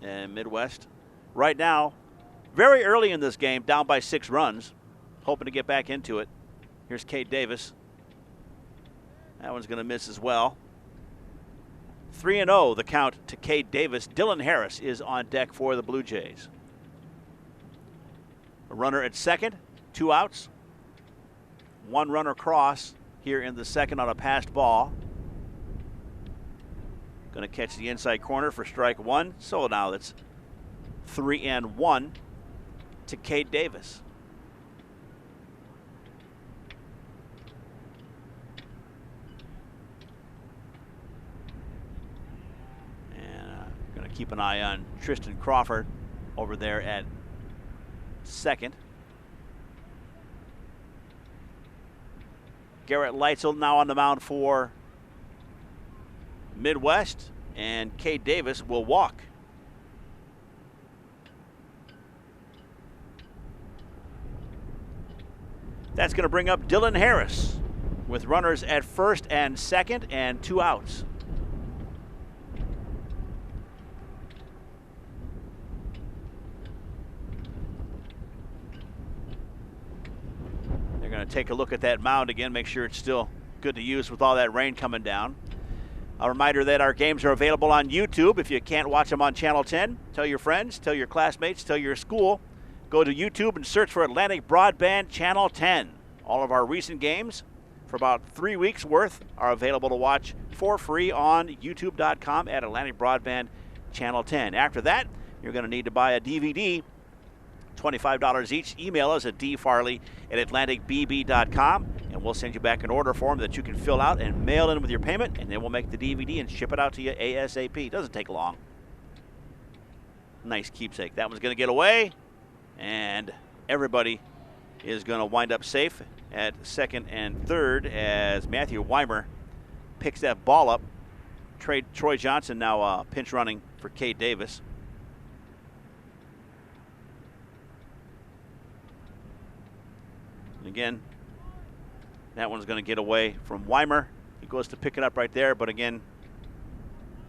and Midwest. Right now, very early in this game, down by 6 runs, hoping to get back into it. Here's Cade Davis. That one's going to miss as well. 3-0 the count to Cade Davis. Dylan Harris is on deck for the Blue Jays. A runner at second, 2 outs. 1 runner cross here in the second on a passed ball. Going to catch the inside corner for strike 1. So now it's 3-1 to Cade Davis. And going to keep an eye on Tristan Crawford over there at second. Garrett Leitzel now on the mound for Midwest, and Cade Davis will walk. That's going to bring up Dylan Harris with runners at first and second and 2 outs. They're going to take a look at that mound again, make sure it's still good to use with all that rain coming down. A reminder that our games are available on YouTube. If you can't watch them on Channel 10, tell your friends, tell your classmates, tell your school. Go to YouTube and search for Atlantic Broadband Channel 10. All of our recent games, for about 3 weeks worth, are available to watch for free on youtube.com at Atlantic Broadband Channel 10. After that, you're going to need to buy a DVD, $25 each. Email us at dfarley@atlanticbb.com, and we'll send you back an order form that you can fill out and mail in with your payment, and then we'll make the DVD and ship it out to you ASAP. Doesn't take long. Nice keepsake. That one's going to get away, and everybody is going to wind up safe at second and third as Matthew Weimer picks that ball up. Troy Johnson now pinch running for Cade Davis. And again, that one's going to get away from Weimer. He goes to pick it up right there, but again,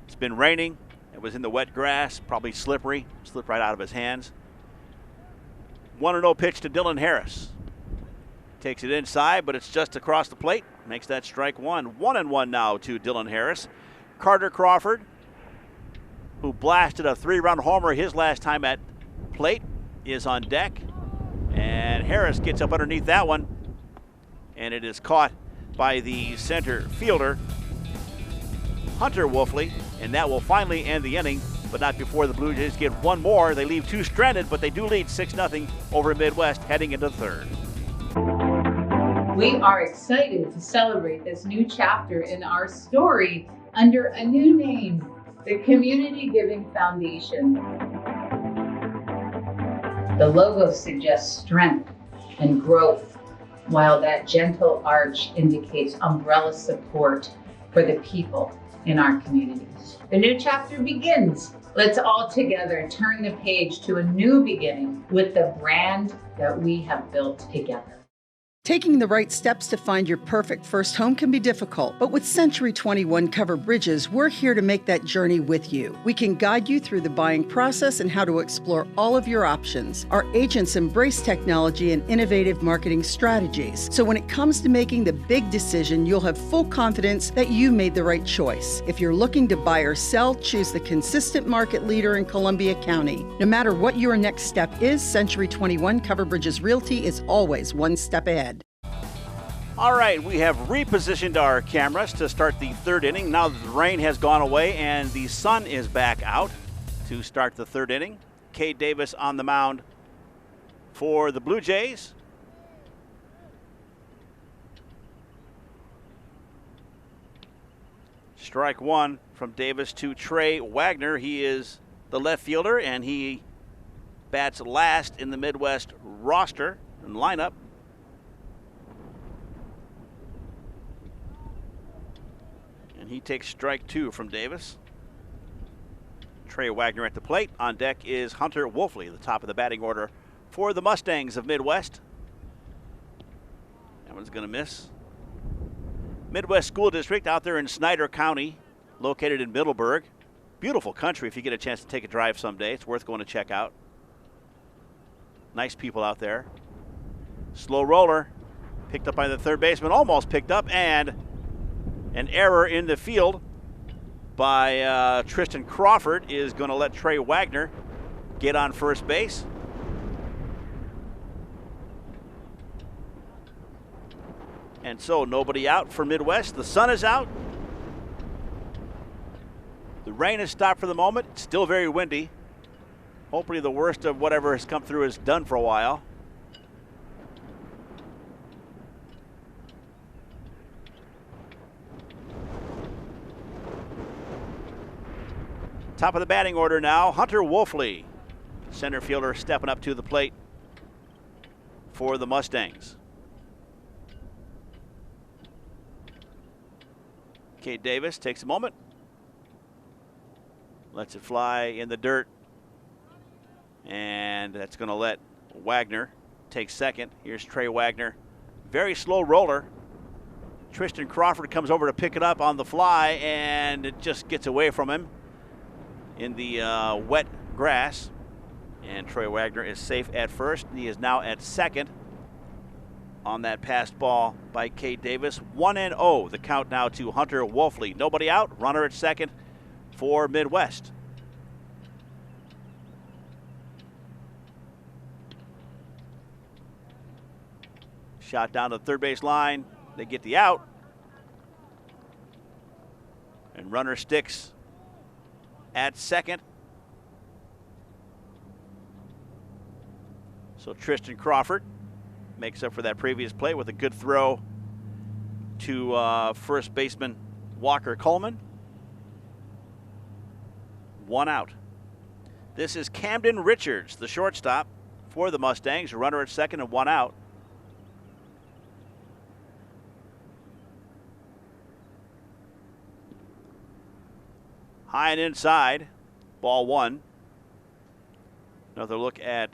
it's been raining. It was in the wet grass, probably slippery, slipped right out of his hands. 1-0 pitch to Dylan Harris. Takes it inside, but it's just across the plate. Makes that strike 1. 1-1 now to Dylan Harris. Carter Crawford, who blasted a 3-run homer his last time at plate, is on deck. And Harris gets up underneath that one, and it is caught by the center fielder, Hunter Wolfley. and that will finally end the inning, but not before the Blue Jays get one more. They leave two stranded, but they do lead 6-0 over Midwest heading into the third. We are excited to celebrate this new chapter in our story under a new name, the Community Giving Foundation. The logo suggests strength and growth, while that gentle arch indicates umbrella support for the people in our communities. The new chapter begins. Let's all together turn the page to a new beginning with the brand that we have built together. Taking the right steps to find your perfect first home can be difficult, but with Century 21 Covered Bridges, we're here to make that journey with you. We can guide you through the buying process and how to explore all of your options. Our agents embrace technology and innovative marketing strategies, so when it comes to making the big decision, you'll have full confidence that you made the right choice. If you're looking to buy or sell, choose the consistent market leader in Columbia County. No matter what your next step is, Century 21 Covered Bridges Realty is always one step ahead. All right, we have repositioned our cameras to start the third inning. Now that the rain has gone away and the sun is back out to start the third inning. Cade Davis on the mound for the Blue Jays. Strike one from Davis to Trey Wagner. He is the left fielder, and he bats last in the Midwest roster and lineup. And he takes strike two from Davis. Trey Wagner at the plate. On deck is Hunter Wolfley, the top of the batting order for the Mustangs of Midwest. That one's going to miss. Midwest School District out there in Snyder County, located in Middleburg. Beautiful country if you get a chance to take a drive someday. It's worth going to check out. Nice people out there. Slow roller. Picked up by the third baseman. Almost picked up, and an error in the field by Tristan Crawford is going to let Trey Wagner get on first base. And so nobody out for Midwest. The sun is out. The rain has stopped for the moment. It's still very windy. Hopefully the worst of whatever has come through is done for a while. Top of the batting order now, Hunter Wolfley, center fielder, stepping up to the plate for the Mustangs. Cade Davis takes a moment, lets it fly in the dirt, and that's going to let Wagner take second. Here's Trey Wagner, very slow roller. Tristan Crawford comes over to pick it up on the fly, and it just gets away from him in the wet grass. And Trey Wagner is safe at first. He is now at second on that passed ball by Cade Davis. 1-0, the count now to Hunter Wolfley. Nobody out, runner at second for Midwest. Shot down to the third base line. They get the out. And runner sticks at second. So Tristan Crawford makes up for that previous play with a good throw to first baseman Walker Coleman. One out. This is Camden Richards, the shortstop for the Mustangs. A runner at second and one out. High and inside, ball one. Another look at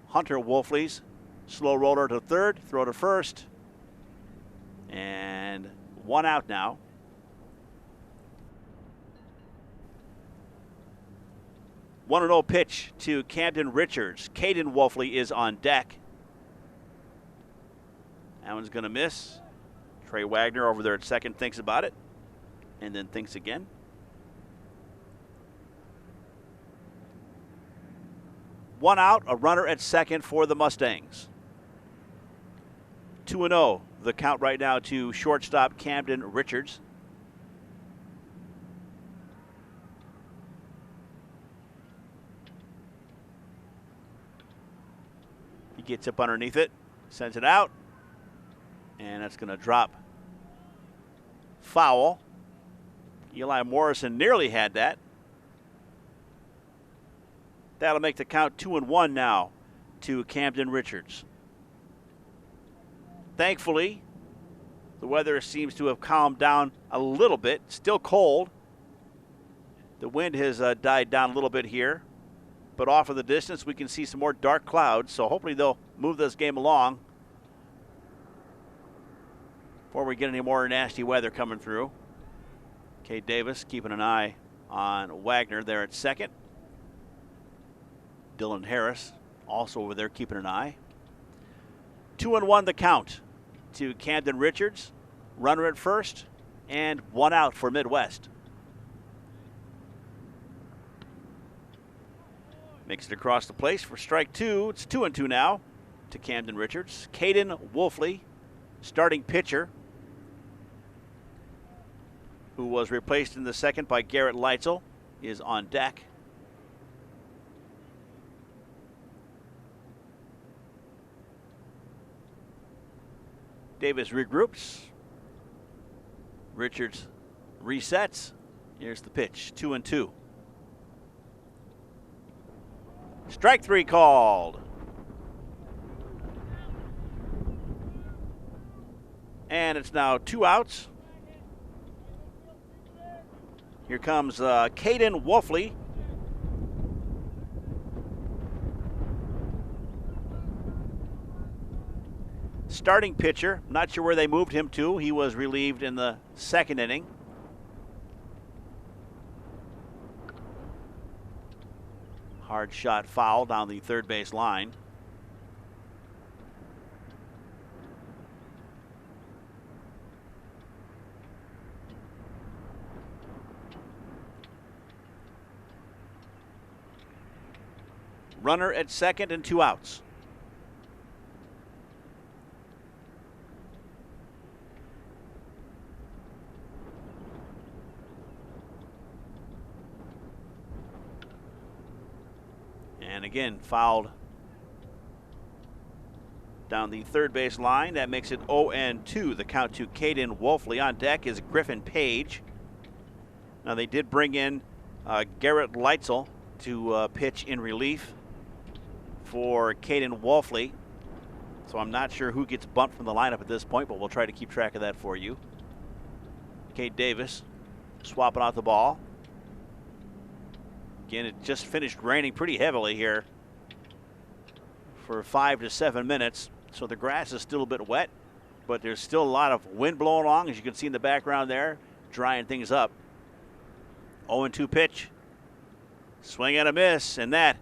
Hunter Wolfley's slow roller to third, throw to first, and one out now. One 1-0 pitch to Camden Richards. Caden Wolfley is on deck. That one's going to miss. Trey Wagner over there at second thinks about it, and then thinks again. One out, a runner at second for the Mustangs. 2-0, the count right now to shortstop Camden Richards. He gets up underneath it, sends it out, and that's going to drop. Foul. Eli Morrison nearly had that. That'll make the count 2-1 now to Camden Richards. Thankfully, the weather seems to have calmed down a little bit. Still cold. The wind has died down a little bit here. But off in the distance, we can see some more dark clouds. So hopefully they'll move this game along before we get any more nasty weather coming through. Cade Davis keeping an eye on Wagner there at second. Dylan Harris also over there keeping an eye. 2-1 the count to Camden Richards. Runner at first and one out for Midwest. Makes it across the place for strike two. It's 2-2 now to Camden Richards. Caden Wolfley, starting pitcher, who was replaced in the second by Garrett Leitzel, is on deck. Davis regroups. Richards resets. Here's the pitch, 2-2. Strike three called. And it's now 2 outs. Here comes Caden Wolfley. Starting pitcher, not sure where they moved him to. He was relieved in the second inning. Hard shot foul down the third base line. Runner at second and 2 outs. And again, fouled down the third base line. That makes it 0-2. The count to Caden Wolfley. On deck is Griffin Page. Now they did bring in Garrett Leitzel to pitch in relief for Caden Wolfley. So I'm not sure who gets bumped from the lineup at this point, but we'll try to keep track of that for you. Cade Davis swapping out the ball. Again, it just finished raining pretty heavily here for 5 to 7 minutes. So the grass is still a bit wet, but there's still a lot of wind blowing along, as you can see in the background there, drying things up. 0-2 pitch. Swing and a miss, and that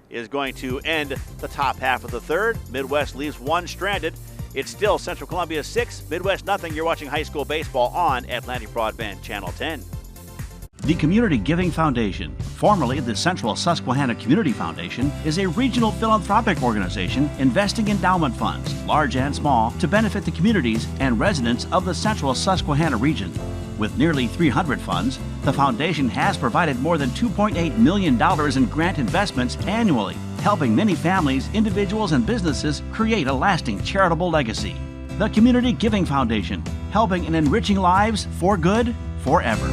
is going to end the top half of the third. Midwest leaves one stranded. It's still Central Columbia 6, Midwest nothing. You're watching high school baseball on Atlantic Broadband Channel 10. The Community Giving Foundation, formerly the Central Susquehanna Community Foundation, is a regional philanthropic organization investing endowment funds, large and small, to benefit the communities and residents of the Central Susquehanna region. With nearly 300 funds, the foundation has provided more than $2.8 million in grant investments annually, helping many families, individuals, and businesses create a lasting charitable legacy. The Community Giving Foundation, helping and enriching lives for good, forever.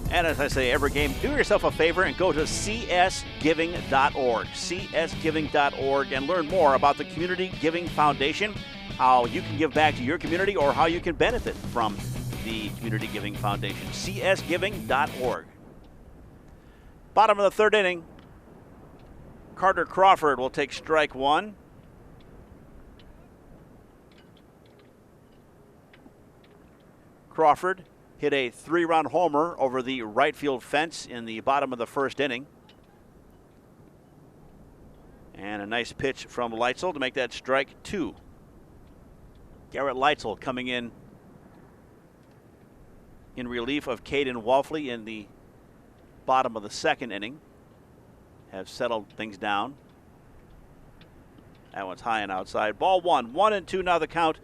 And as I say every game, do yourself a favor and go to csgiving.org, csgiving.org, and learn more about the Community Giving Foundation, how you can give back to your community or how you can benefit from the Community Giving Foundation, csgiving.org. Bottom of the third inning, Carter Crawford will take strike one. Crawford hit a 3-run homer over the right field fence in the bottom of the first inning. And a nice pitch from Leitzel to make that strike two. Garrett Leitzel coming in relief of Caden Wolfley in the bottom of the second inning. Have settled things down. That one's high and outside. Ball one. 1-2 now the count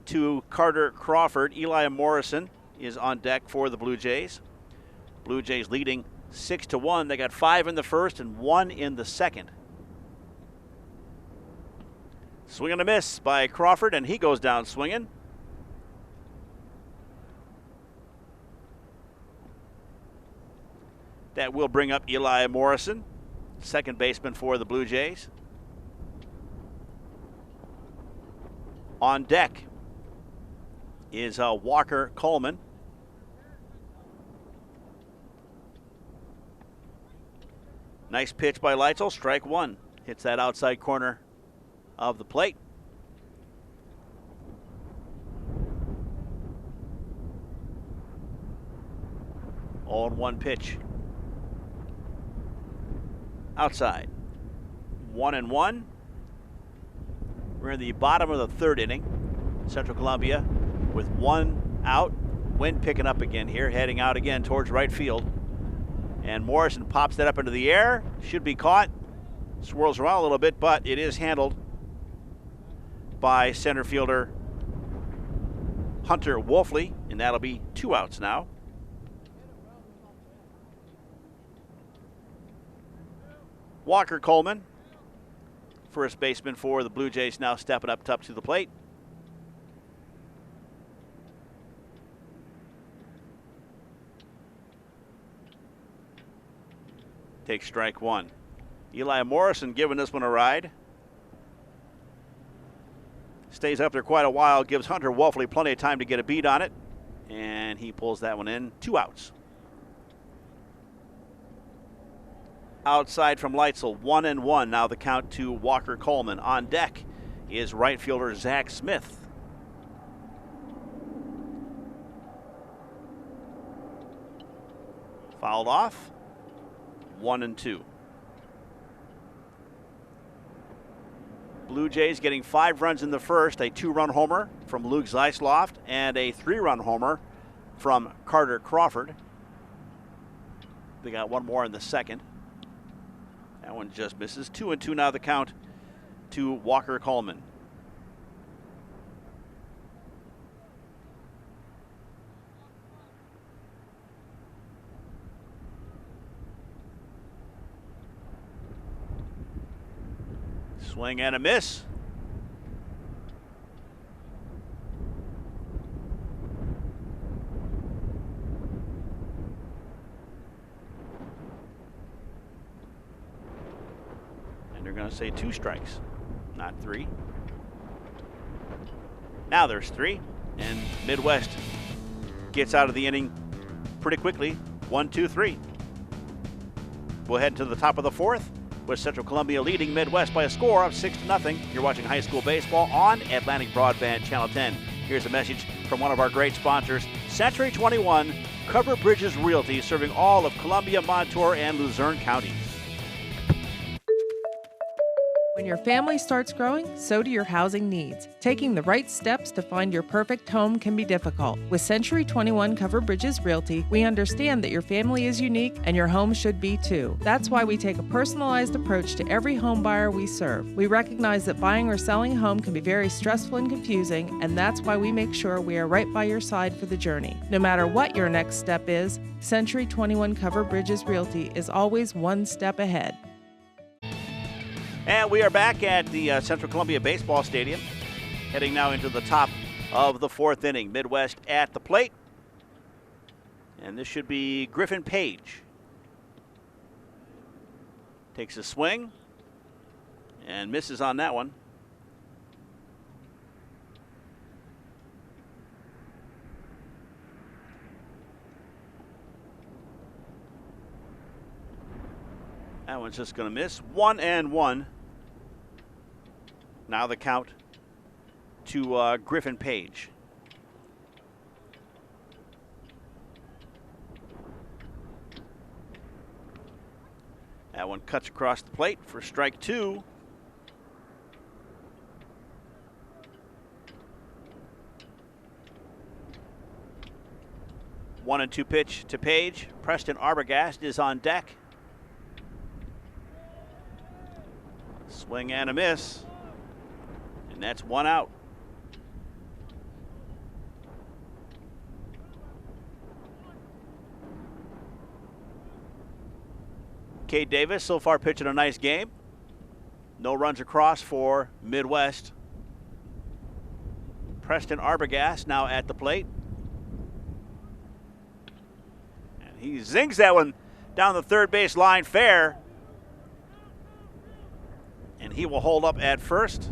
to Carter Crawford. Eli Morrison is on deck for the Blue Jays. Blue Jays leading 6-1. They got 5 in the first and 1 in the second. Swing and a miss by Crawford, and he goes down swinging. That will bring up Eli Morrison, second baseman for the Blue Jays. On deck is Walker Coleman. Nice pitch by Leitzel, strike one. Hits that outside corner of the plate. All in one pitch. Outside. 1-1. We're in the bottom of the third inning. Central Columbia with one out. Wind picking up again here, heading out again towards right field. And Morrison pops that up into the air. Should be caught. Swirls around a little bit, but it is handled by center fielder Hunter Wolfley, and that'll be 2 outs now. Walker Coleman, first baseman for the Blue Jays, now stepping up to the plate. Takes strike one. Eli Morrison giving this one a ride. Stays up there quite a while, gives Hunter Wolfley plenty of time to get a beat on it, and he pulls that one in. 2 outs. Outside from Leitzel, 1-1. Now the count to Walker Coleman. On deck is right fielder Zach Smith. Fouled off. 1-2. Blue Jays getting 5 runs in the first, a 2-run homer from Luke Zeisloft and a 3-run homer from Carter Crawford. They got one more in the second. That one just misses. 2-2 now the count to Walker Coleman. Swing and a miss. And they're going to say 2 strikes, not 3. Now there's 3, and Midwest gets out of the inning pretty quickly. 1-2-3. We'll head to the top of the 4th. With Central Columbia leading Midwest by a score of 6-0. You're watching high school baseball on Atlantic Broadband Channel 10. Here's a message from one of our great sponsors, Century 21, Covered Bridges Realty, serving all of Columbia, Montour, and Luzerne counties. When your family starts growing, so do your housing needs. Taking the right steps to find your perfect home can be difficult. With Century 21 Covered Bridges Realty, we understand that your family is unique and your home should be too. That's why we take a personalized approach to every home buyer we serve. We recognize that buying or selling a home can be very stressful and confusing, and that's why we make sure we are right by your side for the journey. No matter what your next step is, Century 21 Covered Bridges Realty is always one step ahead. And we are back at the Central Columbia Baseball Stadium, heading now into the top of the 4th inning. Midwest at the plate. And this should be Griffin Page. Takes a swing and misses on that one. That one's just going to miss. 1-1. Now the count to Griffin Page. That one cuts across the plate for strike 2. One and 2 pitch to Page. Preston Arbogast is on deck. Swing and a miss. And that's 1 out. Cade Davis so far pitching a nice game. No runs across for Midwest. Preston Arbogast now at the plate. And he zings that one down the third base line fair. And he will hold up at first.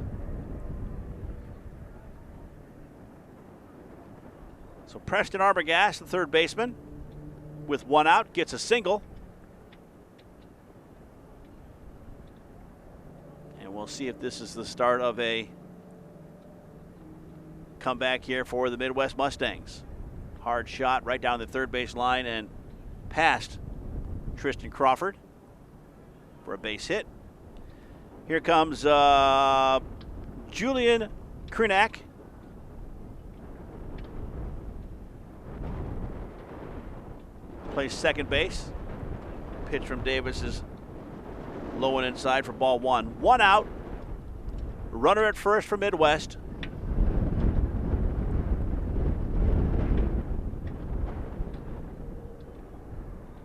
So Preston Arbogast, the third baseman, with one out, gets a single. And we'll see if this is the start of a comeback here for the Midwest Mustangs. Hard shot right down the third base line and past Tristan Crawford for a base hit. Here comes Julian Krenak. Plays second base. Pitch from Davis is low and inside for ball one. One out. Runner at first for Midwest.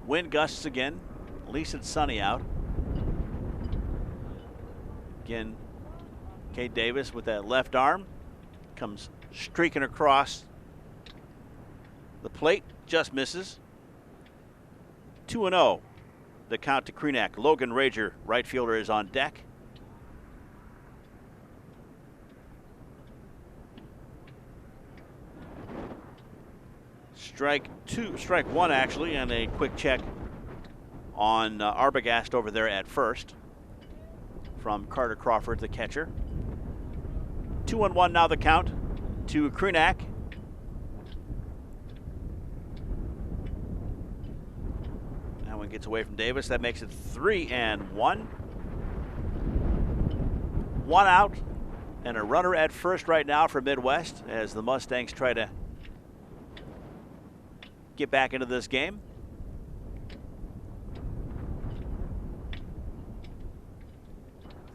Wind gusts again. At least it's sunny out. Again, Cade Davis with that left arm comes streaking across the plate, just misses. 2-0, the count to Krenak. Logan Rager, right fielder, is on deck. Strike one actually, and a quick check on Arbogast over there at first from Carter Crawford, the catcher. 2-1 now the count to Krenak. That one gets away from Davis. That makes it 3-1. One out and a runner at first right now for Midwest as the Mustangs try to get back into this game.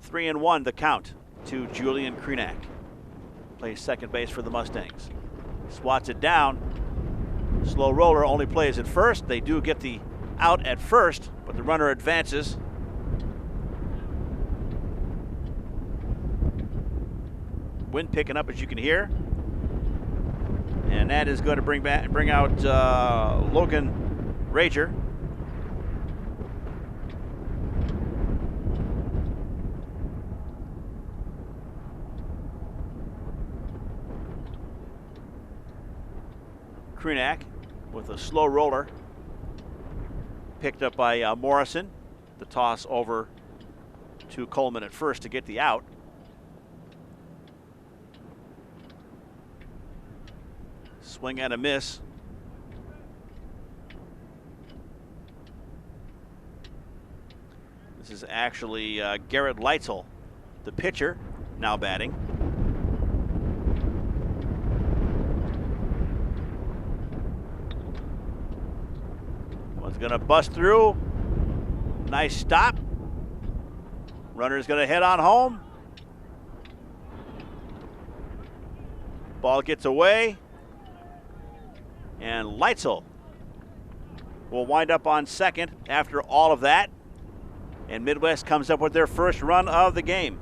Three and one, the count to Julian Krenak. Plays second base for the Mustangs. Swats it down. Slow roller only plays at first. They do get the out at first, but the runner advances. Wind picking up, as you can hear. And that is going to bring out Logan Rager. Krenak with a slow roller. Picked up by Morrison. The toss over to Coleman at first to get the out. Swing and a miss. This is actually Garrett Leitzel, the pitcher, now batting. One's gonna bust through. Nice stop. Runner's gonna head on home. Ball gets away. And Leitzel will wind up on second after all of that. And Midwest comes up with their first run of the game.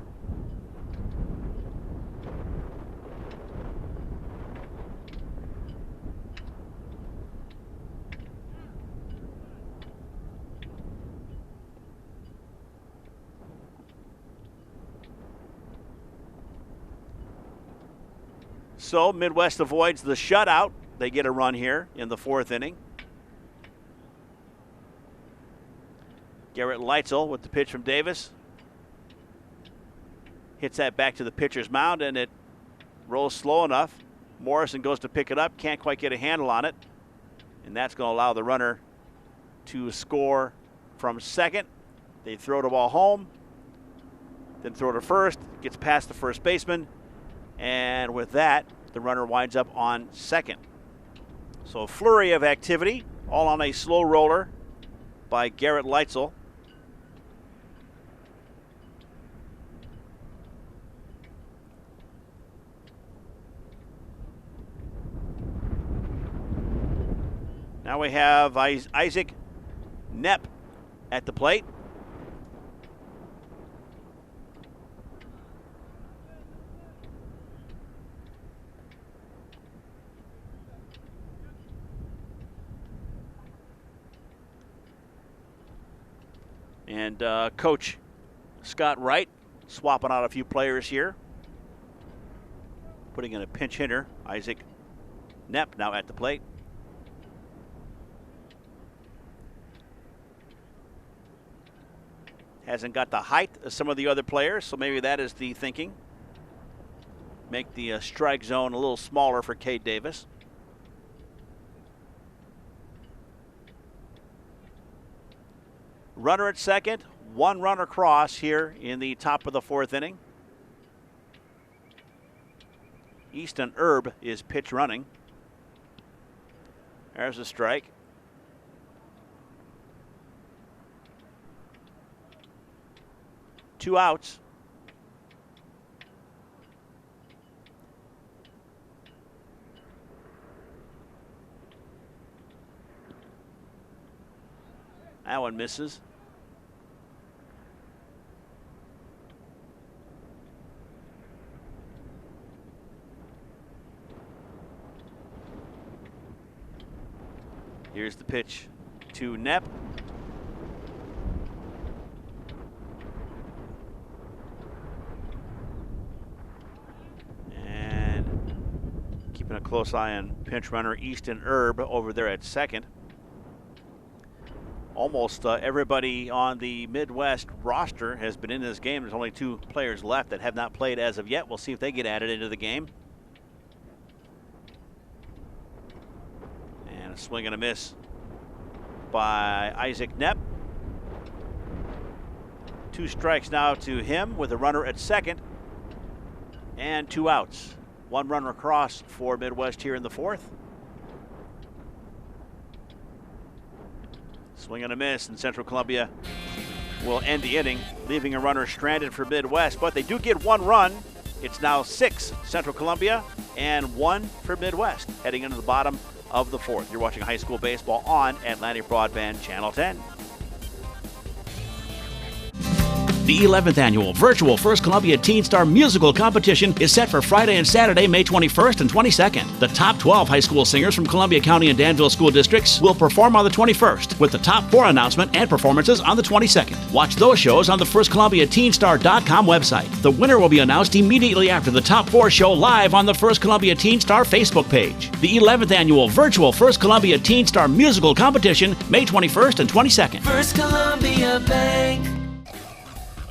So Midwest avoids the shutout. They get a run here in the fourth inning. Garrett Leitzel with the pitch from Davis. Hits that back to the pitcher's mound, and it rolls slow enough. Morrison goes to pick it up, can't quite get a handle on it. And that's going to allow the runner to score from second. They throw the ball home, then throw to first, gets past the first baseman. And with that, the runner winds up on second. So a flurry of activity, all on a slow roller by Garrett Leitzel. Now we have Isaac Knepp at the plate. And Coach Scott Wright swapping out a few players here. Putting in a pinch hitter, Isaac Knepp now at the plate. Hasn't got the height of some of the other players, so maybe that is the thinking. Make the strike zone a little smaller for Cade Davis. Runner at second, one run across here in the top of the fourth inning. Easton Erb is pitch running. There's a strike. Two outs. That one misses. Here's the pitch to Knepp. And keeping a close eye on pinch runner Easton Erb over there at second. Almost everybody on the Midwest roster has been in this game. There's only two players left that have not played as of yet. We'll see if they get added into the game. And a swing and a miss by Isaac Knepp. Two strikes now to him with a runner at second and two outs. One runner across for Midwest here in the fourth. Swing and a miss, and Central Columbia will end the inning, leaving a runner stranded for Midwest. But they do get one run. It's now 6 Central Columbia and 1 for Midwest, heading into the bottom of the fourth. You're watching high school baseball on Atlantic Broadband Channel 10. The 11th annual virtual First Columbia Teen Star Musical Competition is set for Friday and Saturday, May 21st and 22nd. The top 12 high school singers from Columbia County and Danville school districts will perform on the 21st, with the top 4 announcement and performances on the 22nd. Watch those shows on the FirstColumbiaTeenStar.com website. The winner will be announced immediately after the top 4 show live on the First Columbia Teen Star Facebook page. The 11th annual virtual First Columbia Teen Star Musical Competition, May 21st and 22nd. First Columbia Bank.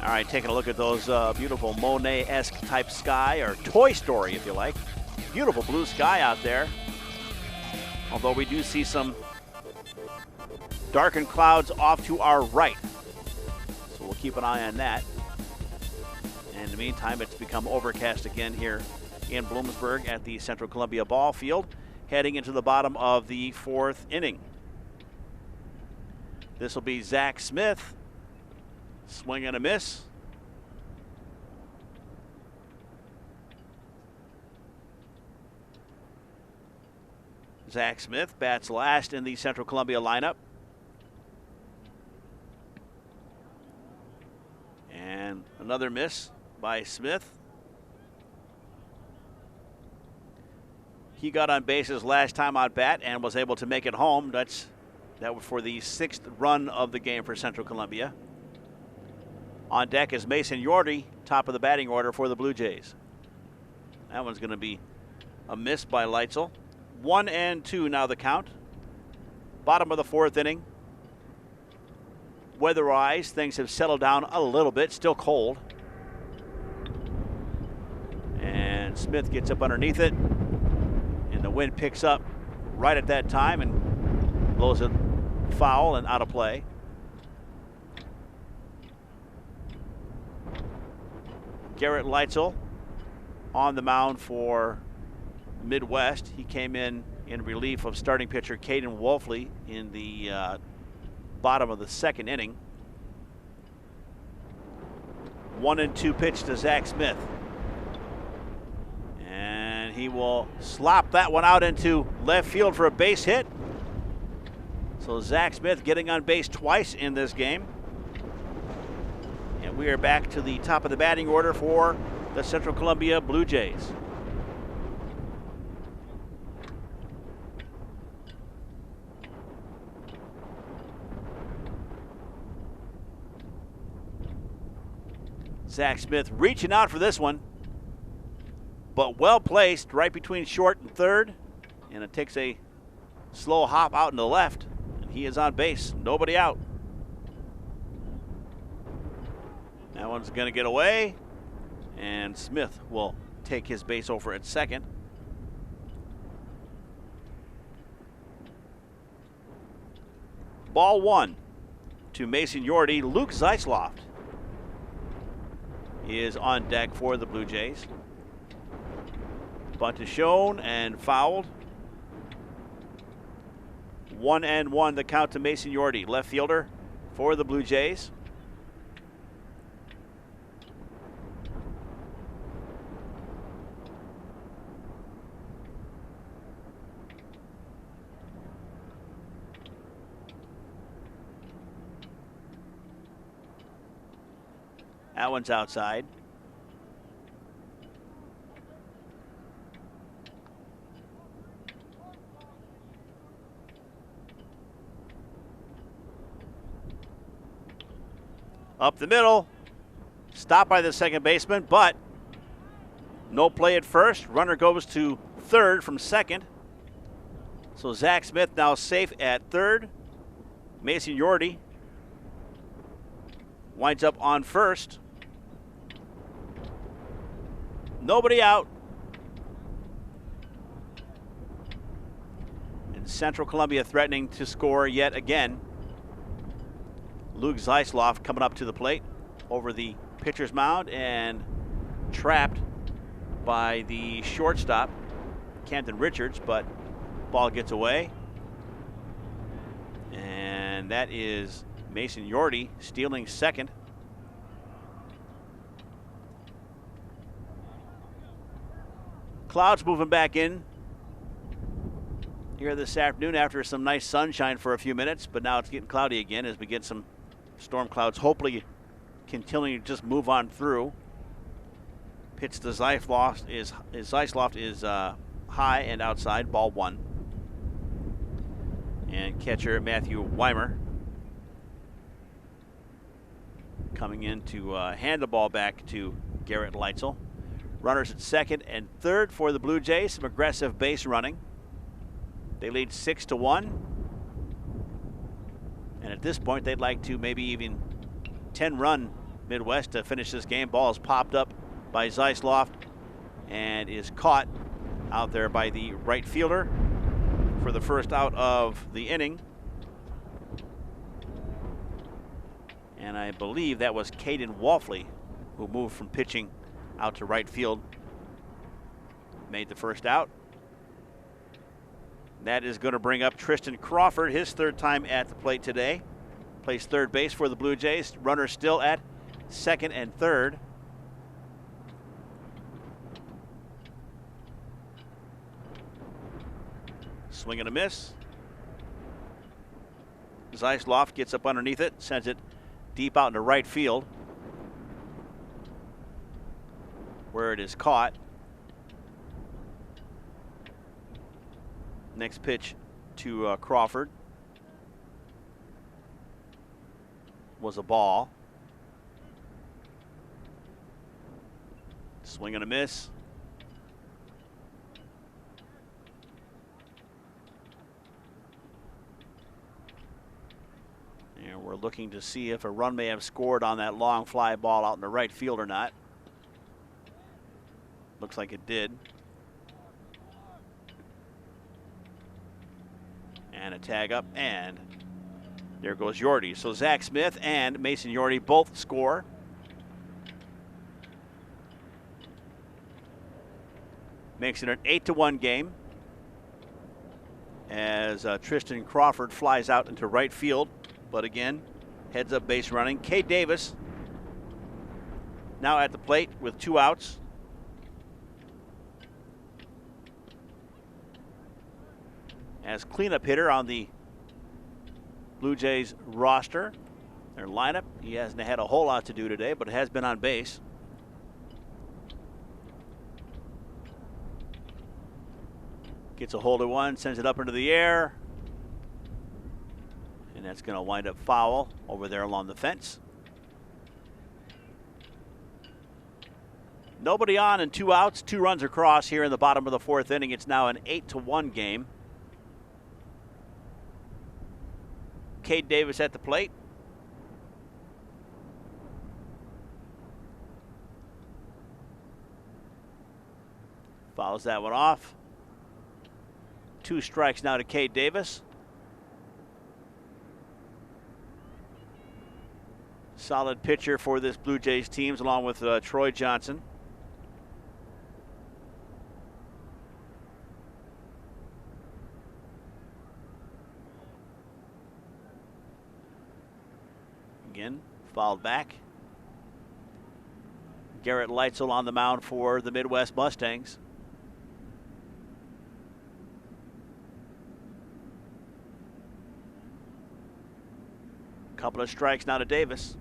All right, taking a look at those beautiful Monet-esque type sky, or Toy Story if you like. Beautiful blue sky out there. Although we do see some darkened clouds off to our right. So we'll keep an eye on that. And in the meantime, it's become overcast again here in Bloomsburg at the Central Columbia Ball Field, heading into the bottom of the fourth inning. This will be Zach Smith. Swing and a miss. Zach Smith bats last in the Central Columbia lineup. And another miss by Smith. He got on bases last time out bat and was able to make it home. That was for the 6th run of the game for Central Columbia. On deck is Mason Yordy, top of the batting order for the Blue Jays. That one's going to be a miss by Leitzel. 1-2 now the count. Bottom of the fourth inning. Weather-wise, things have settled down a little bit. Still cold. And Smith gets up underneath it. And the wind picks up right at that time and blows it foul and out of play. Garrett Leitzel on the mound for Midwest. He came in relief of starting pitcher Caden Wolfley in the bottom of the second inning. 1-2 pitch to Zach Smith. And he will slop that one out into left field for a base hit. So Zach Smith getting on base twice in this game. And we are back to the top of the batting order for the Central Columbia Blue Jays. Zach Smith reaching out for this one, but well placed right between short and third, and it takes a slow hop out in the left, and he is on base. Nobody out. That one's going to get away, and Smith will take his base over at second. Ball one to Mason Yordy. Luke Zeisloft is on deck for the Blue Jays. Bunt is shown and fouled. 1-1 the count to Mason Yordy, left fielder for the Blue Jays. That one's outside. Up the middle. Stopped by the second baseman, but no play at first. Runner goes to third from second. So Zach Smith now safe at third. Mason Yordy winds up on first. Nobody out. And Central Columbia threatening to score yet again. Luke Zeisloft coming up to the plate over the pitcher's mound and trapped by the shortstop, Camden Richards, but ball gets away. And that is Mason Yordy stealing second. Clouds moving back in here this afternoon after some nice sunshine for a few minutes, but now it's getting cloudy again as we get some storm clouds hopefully continuing to just move on through. Pitch to Zeisloft is high and outside, ball one. And catcher Matthew Weimer coming in to hand the ball back to Garrett Leitzel. Runners at second and third for the Blue Jays. Some aggressive base running. They lead 6-1. And at this point, they'd like to maybe even 10-run Midwest to finish this game. Ball is popped up by Zeisloft and is caught out there by the right fielder for the first out of the inning. And I believe that was Caden Wolfley who moved from pitching out to right field. Made the first out. That is going to bring up Tristan Crawford, his third time at the plate today. Plays third base for the Blue Jays. Runner still at second and third. Swing and a miss. Zeisloft gets up underneath it, sends it deep out into right field, where it is caught. Next pitch to Crawford was a ball. Swing and a miss. And we're looking to see if a run may have scored on that long fly ball out in the right field or not. Looks like it did. And a tag up, and there goes Yordy. So Zach Smith and Mason Yordy both score. Makes it an 8-1 game as Tristan Crawford flies out into right field, but again, heads up base running. Cade Davis now at the plate with 2 outs. As cleanup hitter on the Blue Jays roster, their lineup. He hasn't had a whole lot to do today, but has been on base. Gets a hold of one, sends it up into the air. And that's going to wind up foul over there along the fence. Nobody on and 2 outs, 2 runs across here in the bottom of the 4th inning. It's now an 8-1 game. Cade Davis at the plate. Fouls that one off. 2 strikes now to Cade Davis. Solid pitcher for this Blue Jays team, along with Troy Johnson. Again, fouled back. Garrett Leitzel on the mound for the Midwest Mustangs. Couple of strikes now to Davis.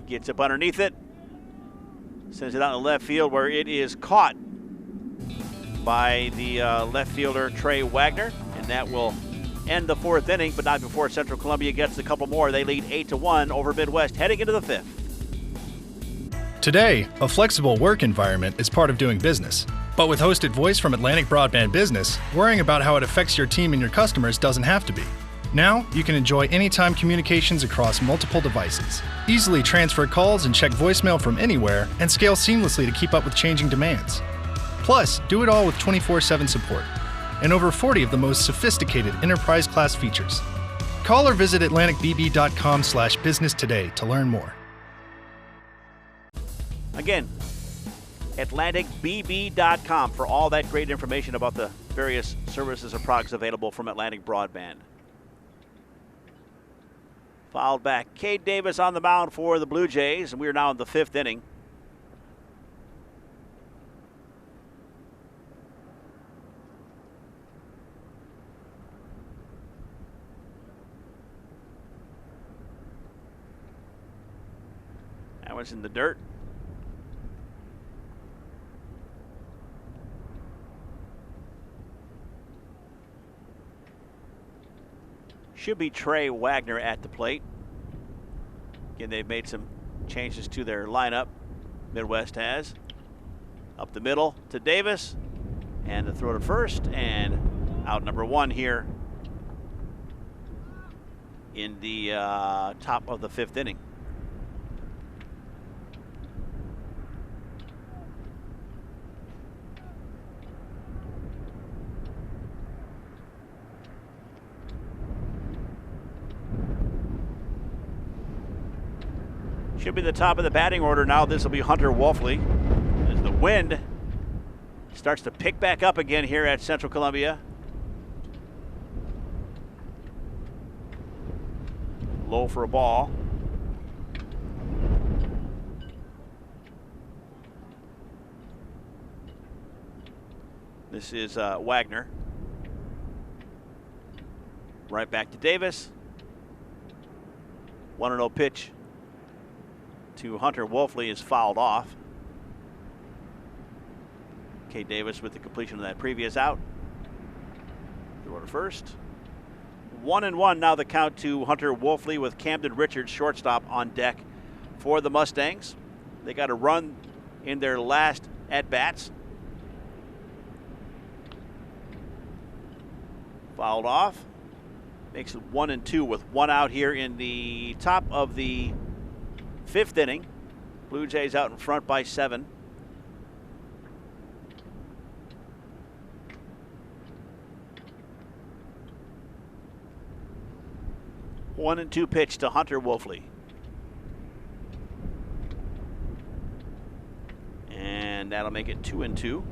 He gets up underneath it. Sends it out in left field where it is caught by the left fielder Trey Wagner. And that will end the 4th inning, but not before Central Columbia gets a couple more. They lead 8-1 over Midwest heading into the 5th. Today, a flexible work environment is part of doing business. But with Hosted Voice from Atlantic Broadband Business, worrying about how it affects your team and your customers doesn't have to be. Now, you can enjoy anytime communications across multiple devices. Easily transfer calls and check voicemail from anywhere, and scale seamlessly to keep up with changing demands. Plus, do it all with 24/7 support and over 40 of the most sophisticated enterprise-class features. Call or visit atlanticbb.com/business today to learn more. Again, atlanticbb.com for all that great information about the various services and products available from Atlantic Broadband. Fouled back. Cade Davis on the mound for the Blue Jays, and we are now in the 5th inning. That one's in the dirt. Should be Trey Wagner at the plate. Again, they've made some changes to their lineup. Midwest has. Up the middle to Davis. And the throw to first. And out number 1 here in the top of the 5th inning. Should be the top of the batting order now. This will be Hunter Wolfley as the wind starts to pick back up again here at Central Columbia. Low for a ball. This is Wagner. Right back to Davis. 1-0 pitch to Hunter Wolfley is fouled off. Cade Davis with the completion of that previous out. Throw to first. 1-1 now the count to Hunter Wolfley with Camden Richards, shortstop, on deck for the Mustangs. They got a run in their last at-bats. Fouled off. Makes it 1-2 with 1 out here in the top of the 5th inning. Blue Jays out in front by 7. One and 2 pitch to Hunter Wolfley. And that'll make it 2-2.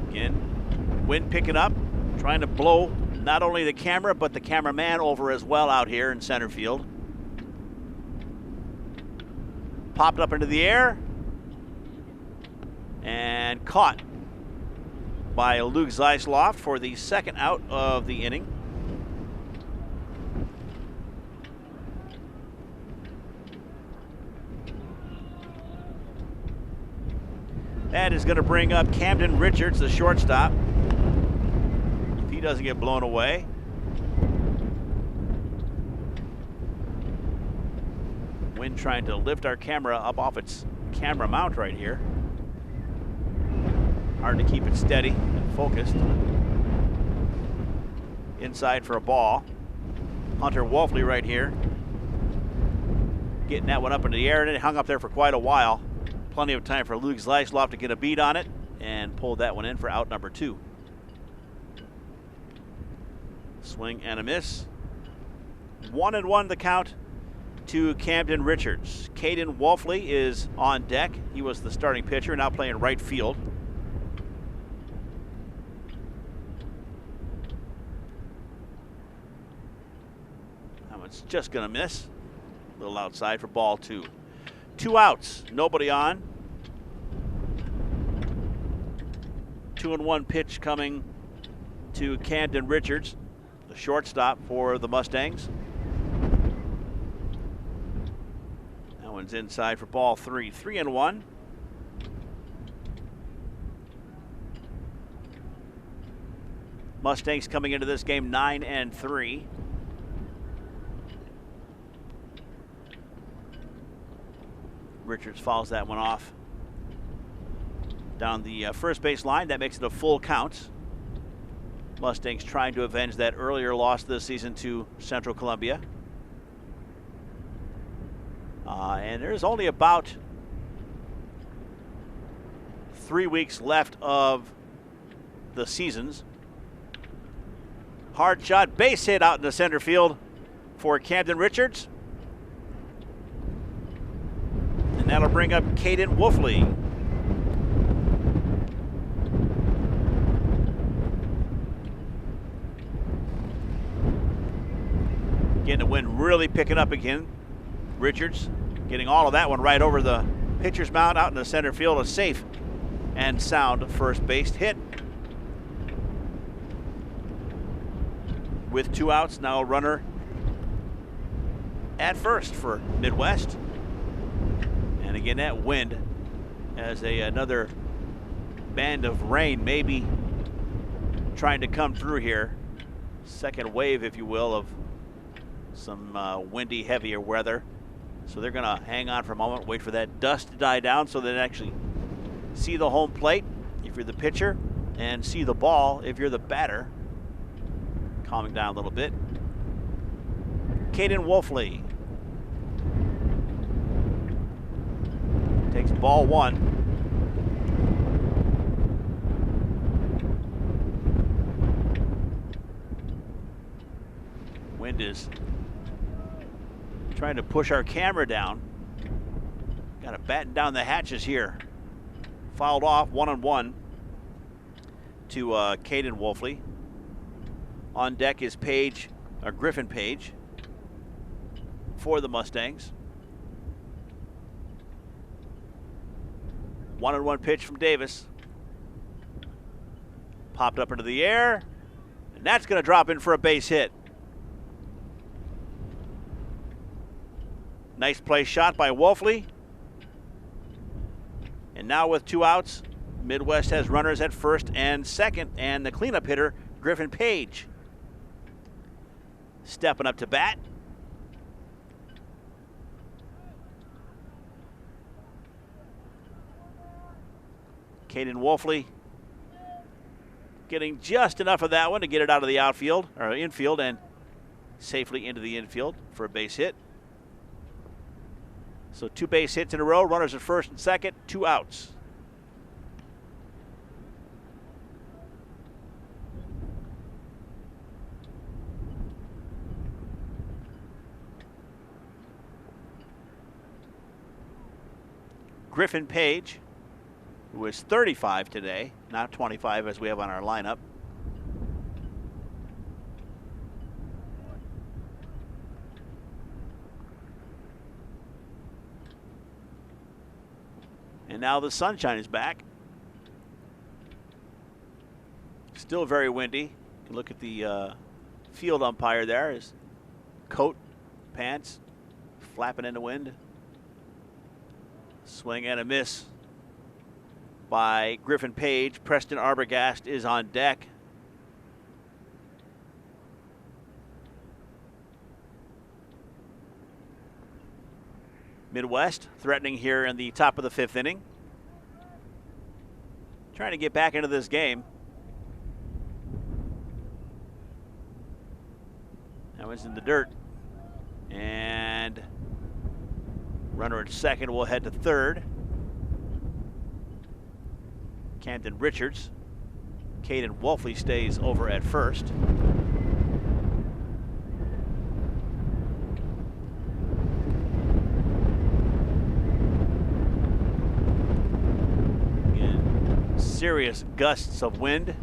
Again, wind picking up, trying to blow not only the camera, but the cameraman over as well out here in center field. Popped up into the air and caught by Luke Zeisloft for the 2nd out of the inning. That is going to bring up Camden Richards, the shortstop. If he doesn't get blown away. Wind trying to lift our camera up off its camera mount right here. Hard to keep it steady and focused. Inside for a ball. Hunter Wolfley right here. Getting that one up into the air, and it hung up there for quite a while. Plenty of time for Luke Zleisloff to get a beat on it and pull that one in for out number 2. Swing and a miss. 1-1 the count to Camden Richards. Caden Wolfley is on deck. He was the starting pitcher, now playing right field. That one's just going to miss. A little outside for ball 2. 2 outs, nobody on. 2-1 pitch coming to Camden Richards, the shortstop for the Mustangs. That one's inside for ball 3. 3-1. Mustangs coming into this game 9-3. Richards fouls that one off down the first base line. That makes it a full count. Mustangs trying to avenge that earlier loss this season to Central Columbia. And there's only about 3 weeks left of the seasons. Hard shot, base hit out in the center field for Camden Richards. And that'll bring up Caden Wolfley. Getting the wind really picking up again. Richards getting all of that one right over the pitcher's mound out in the center field. A safe and sound first base hit. With 2 outs, now a runner at first for Midwest. And again, that wind as another band of rain maybe trying to come through here. Second wave, if you will, of some windy, heavier weather. So they're going to hang on for a moment, wait for that dust to die down so they actually see the home plate if you're the pitcher and see the ball if you're the batter. Calming down a little bit. Caden Wolfley takes ball 1. Wind is trying to push our camera down. Got to batten down the hatches here. Fouled off, 1-1 to Caden Wolfley. On deck is Griffin Page for the Mustangs. 1-1 pitch from Davis. Popped up into the air, and that's going to drop in for a base hit. Nice play shot by Wolfley. And now with 2 outs, Midwest has runners at first and second, and the cleanup hitter, Griffin Page, stepping up to bat. Caden Wolfley getting just enough of that one to get it out of the outfield, or infield, and safely into the infield for a base hit. So 2 base hits in a row, runners at first and second, 2 outs. Griffin Page, who is 35 today, not 25 as we have on our lineup. And now the sunshine is back. Still very windy. You can look at the field umpire there. His coat, pants, flapping in the wind. Swing and a miss by Griffin Page. Preston Arbogast is on deck. Midwest threatening here in the top of the 5th inning. Trying to get back into this game. That one's in the dirt. And runner at second will head to third. Camden Richards. Caden Wolfley stays over at first. Again, serious gusts of wind.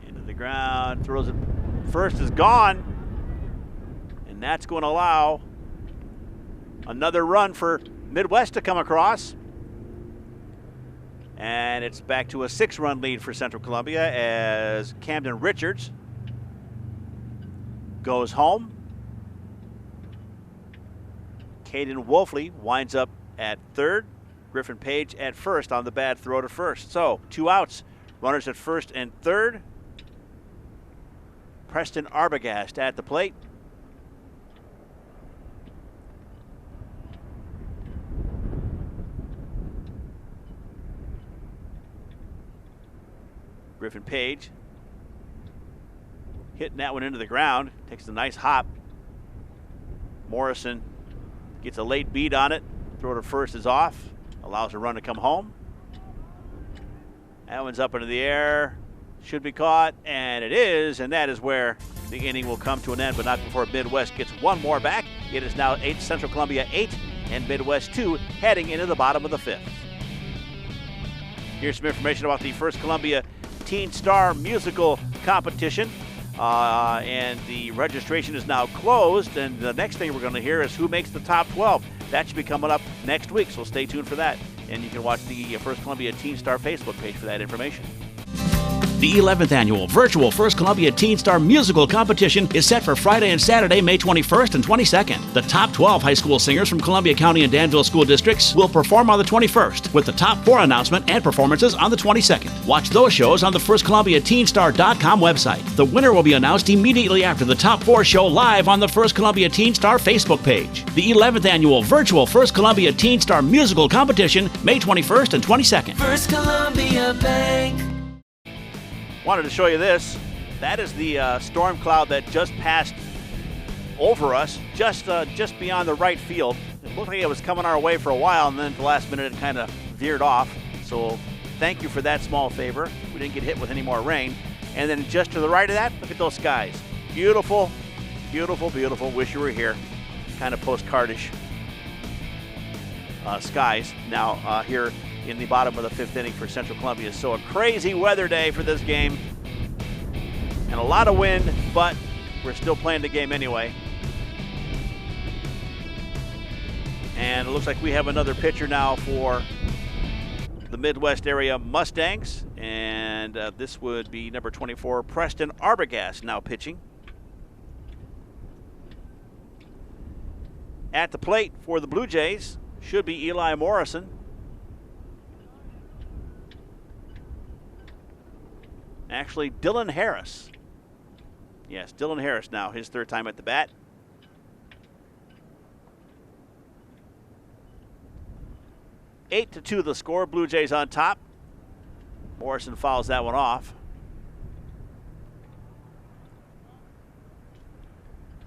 Into the ground, throws it. First is gone. And that's going to allow another run for Midwest to come across. And it's back to a 6-run lead for Central Columbia as Camden Richards goes home. Caden Wolfley winds up at third. Griffin Page at first on the bad throw to first. So 2 outs, runners at first and third. Preston Arbogast at the plate. Griffin Page hitting that one into the ground, takes a nice hop. Morrison gets a late beat on it. Throw to first is off, allows a run to come home. That one's up into the air, should be caught, and it is, and that is where the inning will come to an end, but not before Midwest gets one more back. It is now Central Columbia 8 and Midwest 2, heading into the bottom of the 5th. Here's some information about the First Columbia Teen Star Musical Competition. And the registration is now closed, and the next thing we're going to hear is who makes the top 12. That should be coming up next week, so stay tuned for that. And you can watch the First Columbia Teen Star Facebook page for that information. The 11th annual virtual First Columbia Teen Star Musical Competition is set for Friday and Saturday, May 21st and 22nd. The top 12 high school singers from Columbia County and Danville school districts will perform on the 21st, with the top 4 announcement and performances on the 22nd. Watch those shows on the FirstColumbiaTeenStar.com website. The winner will be announced immediately after the top 4 show live on the First Columbia Teen Star Facebook page. The 11th annual virtual First Columbia Teen Star Musical Competition, May 21st and 22nd. First Columbia Bank. Wanted to show you this. That is the storm cloud that just passed over us, just beyond the right field. It looked like it was coming our way for a while, and then at the last minute it kind of veered off. So thank you for that small favor. We didn't get hit with any more rain. And then just to the right of that, look at those skies. Beautiful, beautiful, beautiful. Wish you were here. Kind of postcardish skies now here in the bottom of the 5th inning for Central Columbia. So a crazy weather day for this game. And a lot of wind, but we're still playing the game anyway. And it looks like we have another pitcher now for the Midwest area Mustangs. And this would be number 24, Preston Arbogast, now pitching. At the plate for the Blue Jays should be Eli Morrison. Actually, Dylan Harris. Yes, Dylan Harris now, his 3rd time at the bat. Eight to 2 the score. Blue Jays on top. Morrison fouls that one off.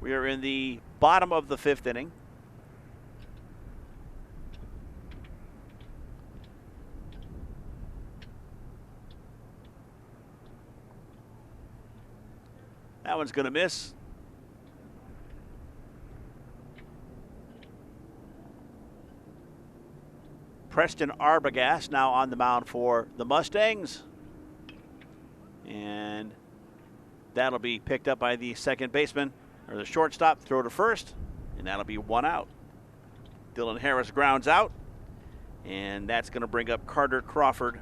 We are in the bottom of the 5th inning. That one's going to miss. Preston Arbogast now on the mound for the Mustangs. And that'll be picked up by the second baseman, or the shortstop, throw to first, and that'll be 1 out. Dylan Harris grounds out, and that's going to bring up Carter Crawford,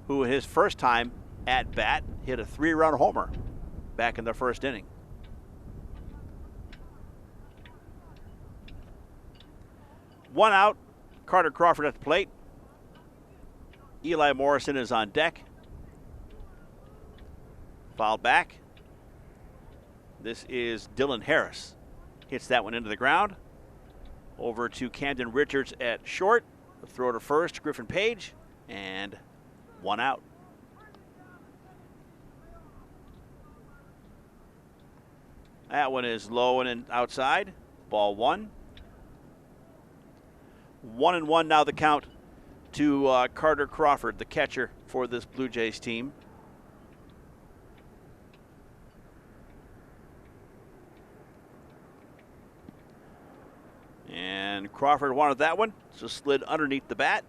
who his first time at bat hit a 3-run homer back in the 1st inning. One out, Carter Crawford at the plate. Eli Morrison is on deck. Fouled back. This is Dylan Harris. Hits that one into the ground. Over to Camden Richards at short. The throw to first, Griffin Page, and 1 out. That one is low and outside. Ball 1. 1-1 now the count to Carter Crawford, the catcher for this Blue Jays team. And Crawford wanted that one, so slid underneath the bat.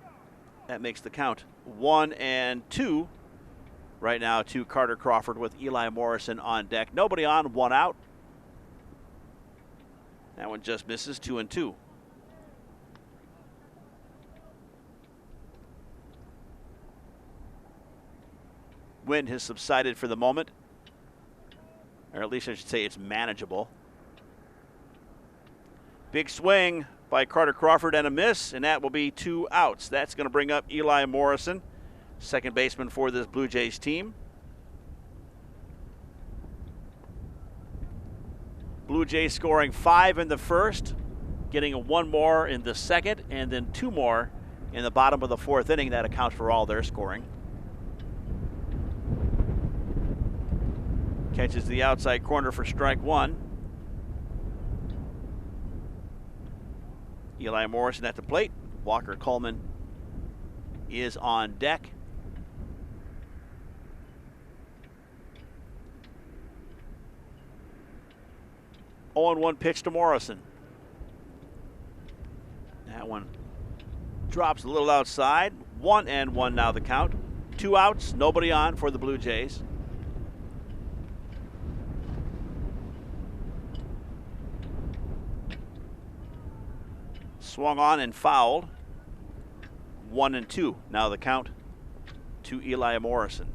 That makes the count 1-2 right now to Carter Crawford with Eli Morrison on deck. Nobody on, 1 out. That one just misses, 2-2. Wind has subsided for the moment, or at least I should say it's manageable. Big swing by Carter Crawford and a miss, and that will be 2 outs. That's going to bring up Eli Morrison, second baseman for this Blue Jays team. Blue Jays scoring 5 in the first, getting 1 more in the second, and then 2 more in the bottom of the 4th inning. That accounts for all their scoring. Catches the outside corner for strike 1. Eli Morrison at the plate. Walker Coleman is on deck. Oh, 1 pitch to Morrison. That one drops a little outside. 1-1 now the count. 2 outs, nobody on for the Blue Jays. Swung on and fouled. 1-2 now the count to Eli Morrison.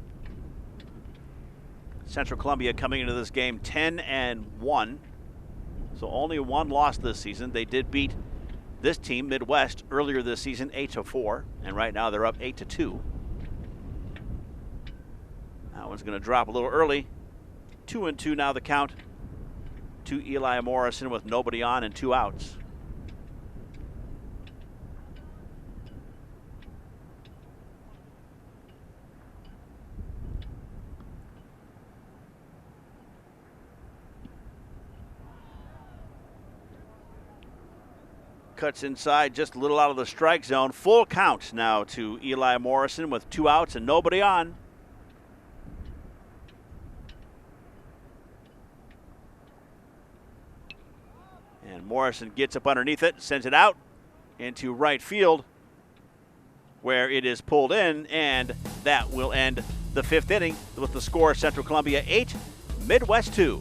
Central Columbia coming into this game 10-1. So only 1 loss this season. They did beat this team, Midwest, earlier this season 8-4, and right now they're up 8-2. That one's going to drop a little early. 2-2 now the count to Eli Morrison with nobody on and 2 outs. Cuts inside, just a little out of the strike zone. Full count now to Eli Morrison with 2 outs and nobody on. And Morrison gets up underneath it, sends it out into right field, where it is pulled in, and that will end the 5th inning with the score: Central Columbia 8, Midwest 2.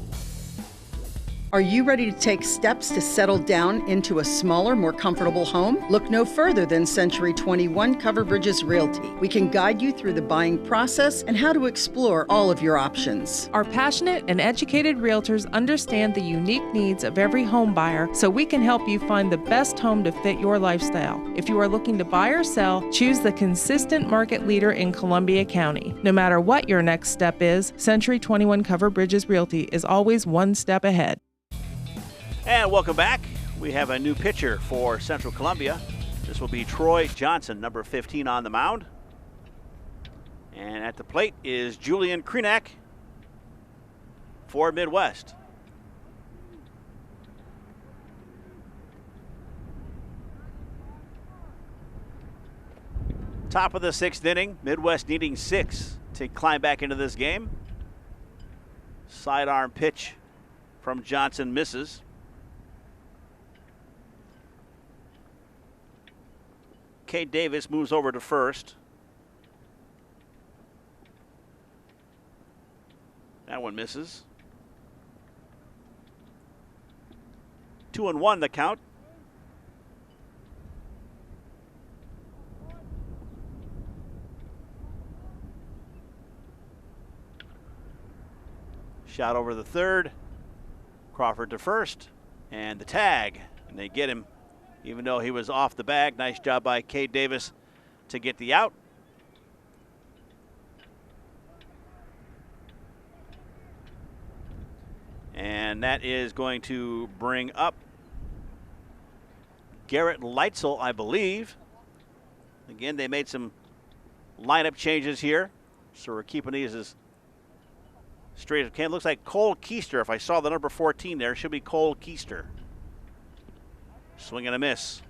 Are you ready to take steps to settle down into a smaller, more comfortable home? Look no further than Century 21 Cover Bridges Realty. We can guide you through the buying process and how to explore all of your options. Our passionate and educated realtors understand the unique needs of every home buyer, so we can help you find the best home to fit your lifestyle. If you are looking to buy or sell, choose the consistent market leader in Columbia County. No matter what your next step is, Century 21 Cover Bridges Realty is always one step ahead. And welcome back. We have a new pitcher for Central Columbia. This will be Troy Johnson, number 15 on the mound. And at the plate is Julian Krenak for Midwest. Top of the 6th inning, Midwest needing 6 to climb back into this game. Sidearm pitch from Johnson misses. Cade Davis moves over to first. That one misses. 2-1 the count. Shot over the third. Crawford to first. And the tag. And they get him even though he was off the bag. Nice job by Cade Davis to get the out. And that is going to bring up Garrett Leitzel, I believe. Again, they made some lineup changes here, so we're keeping these as straight as we can. Looks like Cole Keister. If I saw the number 14 there, it should be Cole Keister. Swing and a miss.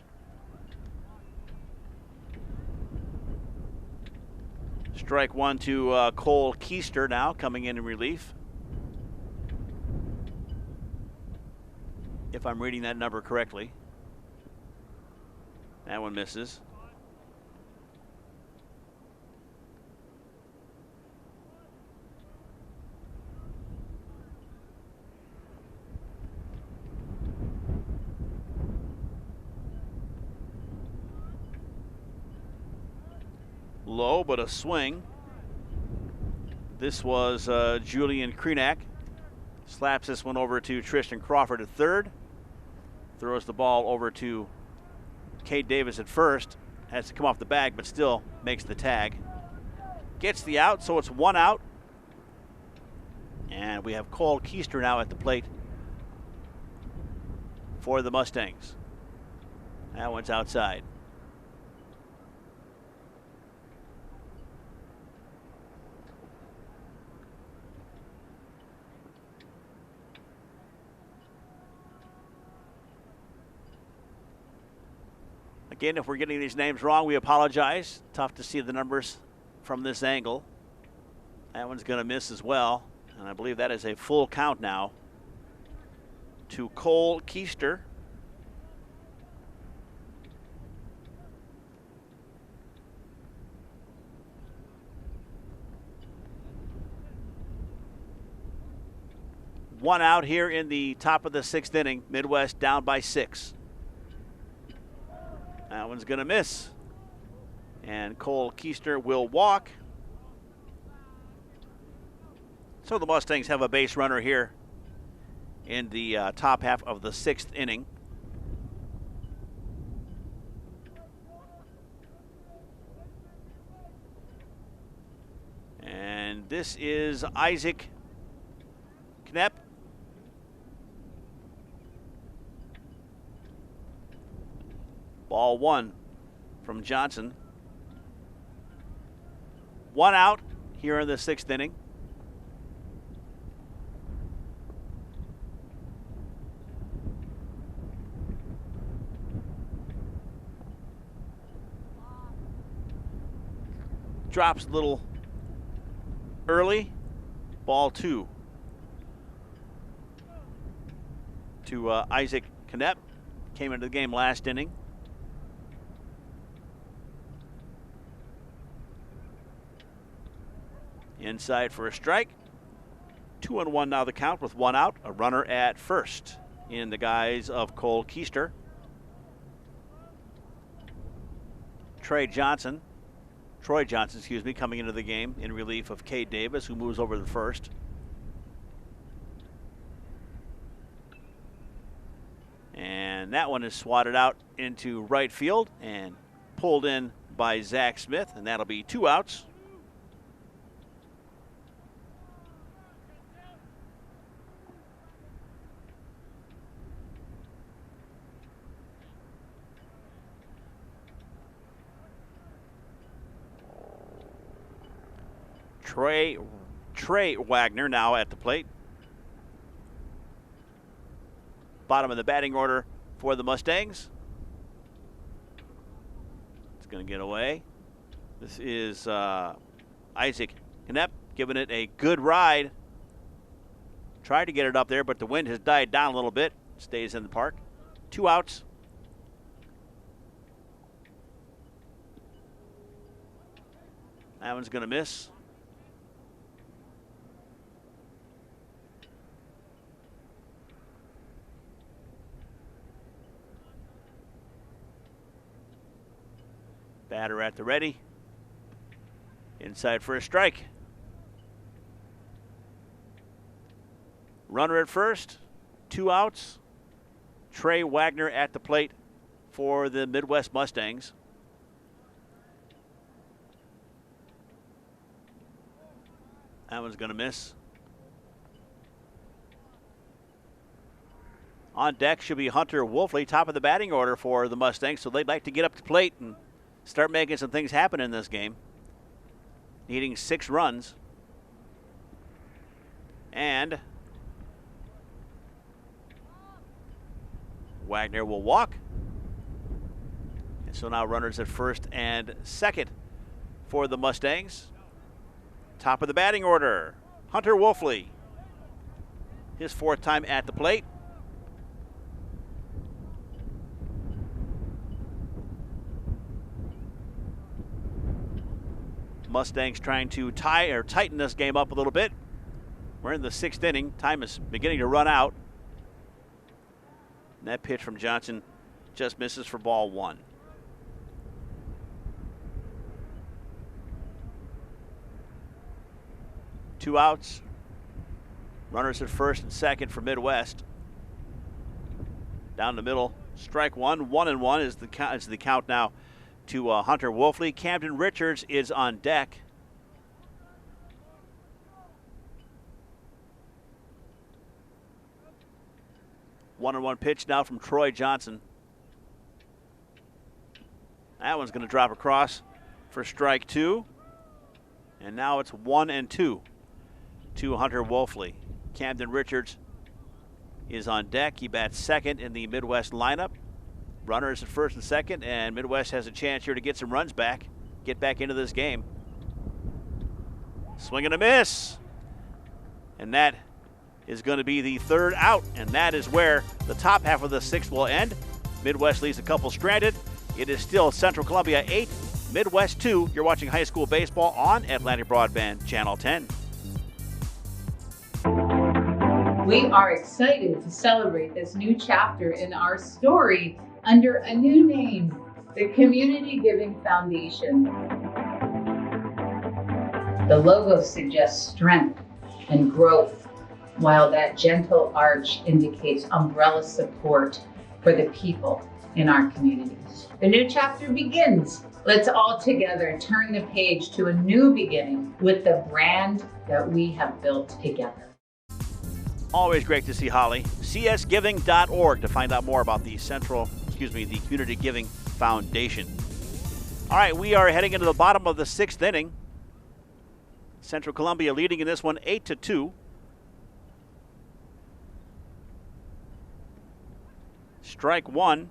Strike one to Cole Keister now, coming in relief. If I'm reading that number correctly. That one misses. Low, but a swing. This was Julian Krenak. Slaps this one over to Tristan Crawford at third. Throws the ball over to Cade Davis at first. Has to come off the bag, but still makes the tag. Gets the out, so it's one out. And we have Cole Keister now at the plate for the Mustangs. That one's outside. Again, if we're getting these names wrong, we apologize. Tough to see the numbers from this angle. That one's going to miss as well. And I believe that is a full count now to Cole Keister. One out here in the top of the sixth inning. Midwest down by 6. That one's going to miss. And Cole Keister will walk. So the Mustangs have a base runner here in the top half of the sixth inning. And this is Isaac Knepp. Ball one from Johnson. One out here in the sixth inning. Drops a little early. Ball two to Isaac Knepp. Came into the game last inning. Inside for a strike. 2-1 now the count with one out. A runner at first in the guise of Cole Keister. Troy Johnson, coming into the game in relief of Cade Davis, who moves over to first. And that one is swatted out into right field and pulled in by Zach Smith, and that'll be 2 outs. Trey Wagner now at the plate. Bottom of the batting order for the Mustangs. It's going to get away. This is Isaac Knepp giving it a good ride. Tried to get it up there, but the wind has died down a little bit. Stays in the park. 2 outs. That one's going to miss. Batter at the ready. Inside for a strike. Runner at first. 2 outs. Trey Wagner at the plate for the Midwest Mustangs. That one's going to miss. On deck should be Hunter Wolfley, top of the batting order for the Mustangs, so they'd like to get up to plate and start making some things happen in this game. Needing 6 runs. And Wagner will walk. And so now runners at first and second for the Mustangs. Top of the batting order, Hunter Wolfley. His 4th time at the plate. Mustangs trying to tie or tighten this game up a little bit. We're in the 6th inning. Time is beginning to run out. And that pitch from Johnson just misses for ball 1. Two outs. Runners at first and second for Midwest. Down the middle, strike 1. 1-1 is the count now to Hunter Wolfley. Camden Richards is on deck. One pitch now from Troy Johnson. That one's going to drop across for strike 2. And now it's 1-2 to Hunter Wolfley. Camden Richards is on deck. He bats second in the Midwest lineup. Runners at first and second, and Midwest has a chance here to get some runs back, get back into this game. Swing and a miss. And that is going to be the 3rd out, and that is where the top half of the 6th will end. Midwest leaves a couple stranded. It is still Central Columbia 8, Midwest 2. You're watching high school baseball on Atlantic Broadband Channel 10. We are excited to celebrate this new chapter in our story under a new name, the Community Giving Foundation. The logo suggests strength and growth, while that gentle arch indicates umbrella support for the people in our communities. The new chapter begins. Let's all together turn the page to a new beginning with the brand that we have built together. Always great to see Holly. csgiving.org to find out more about the the Community Giving Foundation. All right, we are heading into the bottom of the 6th inning. Central Columbia leading in this one 8-2. Strike 1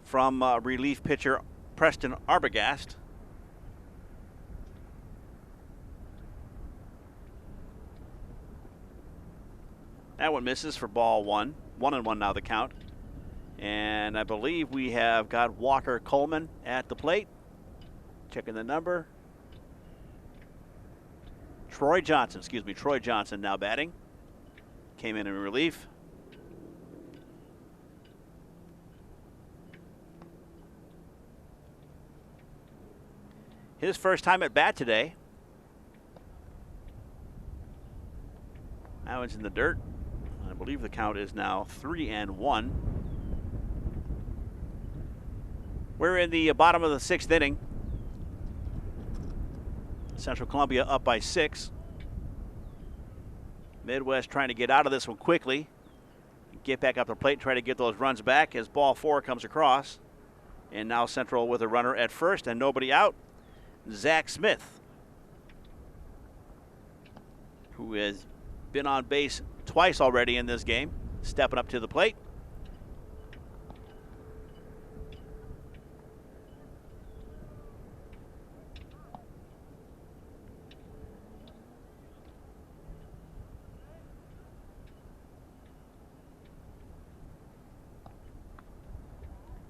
from relief pitcher Preston Arbogast. That one misses for ball 1. 1-1 now the count. And I believe we have got Walker Coleman at the plate. Checking the number. Troy Johnson now batting. Came in relief. His first time at bat today. That one's in the dirt. I believe the count is now 3-1. We're in the bottom of the 6th inning. Central Columbia up by 6. Midwest trying to get out of this one quickly. Get back up the plate, try to get those runs back as ball 4 comes across. And now Central with a runner at first and nobody out. Zach Smith, who has been on base twice already in this game, stepping up to the plate.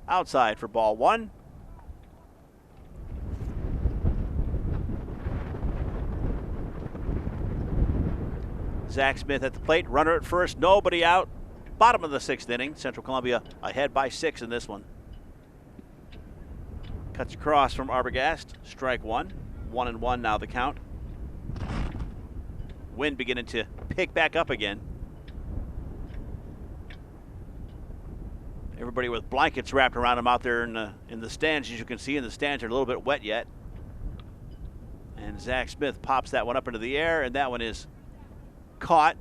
Outside for ball 1. Zach Smith at the plate, runner at first, nobody out. Bottom of the 6th inning. Central Columbia ahead by 6 in this one. Cuts across from Arbogast. Strike 1. 1-1 now the count. Wind beginning to pick back up again. Everybody with blankets wrapped around them out there in the stands, as you can see, and the stands are a little bit wet yet. And Zach Smith pops that one up into the air, and that one is caught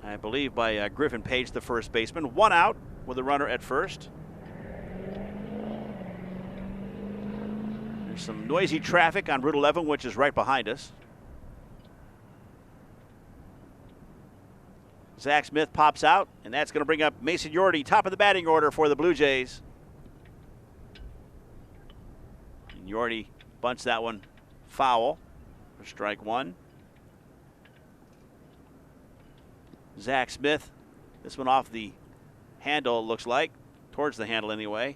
I believe by Griffin Page, the first baseman. 1 out with a runner at first. There's some noisy traffic on Route 11, which is right behind us. Zach Smith pops out, and that's going to bring up Mason Yordy, top of the batting order for the Blue Jays. And Yordy bunts that one foul for strike 1. Zach Smith, this one off the handle, it looks like, towards the handle anyway.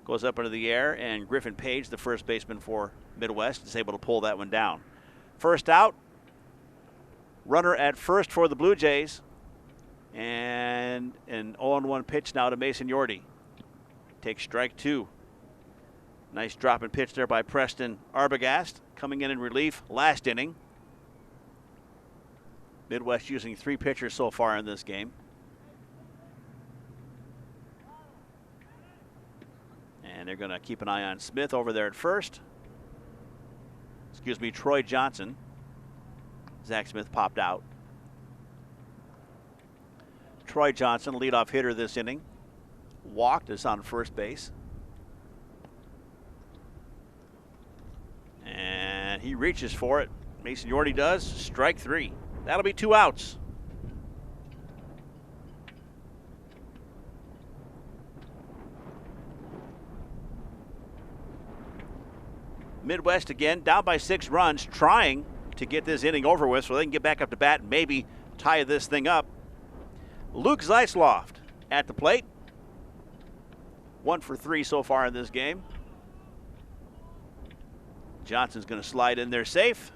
Goes up into the air, and Griffin Page, the first baseman for Midwest, is able to pull that one down. First out, runner at first for the Blue Jays, and an 0-1 pitch now to Mason Yordy. Takes strike 2. Nice drop and pitch there by Preston Arbogast, coming in relief last inning. Midwest using 3 pitchers so far in this game. And they're going to keep an eye on Smith over there at first. Excuse me, Troy Johnson. Zach Smith popped out. Troy Johnson, leadoff hitter this inning. Walked, is on first base. And he reaches for it. Mason Yordy does. Strike 3. That'll be 2 outs. Midwest again, down by 6 runs, trying to get this inning over with so they can get back up to bat and maybe tie this thing up. Luke Zeisloft at the plate. 1 for 3 so far in this game. Johnson's going to slide in there safe.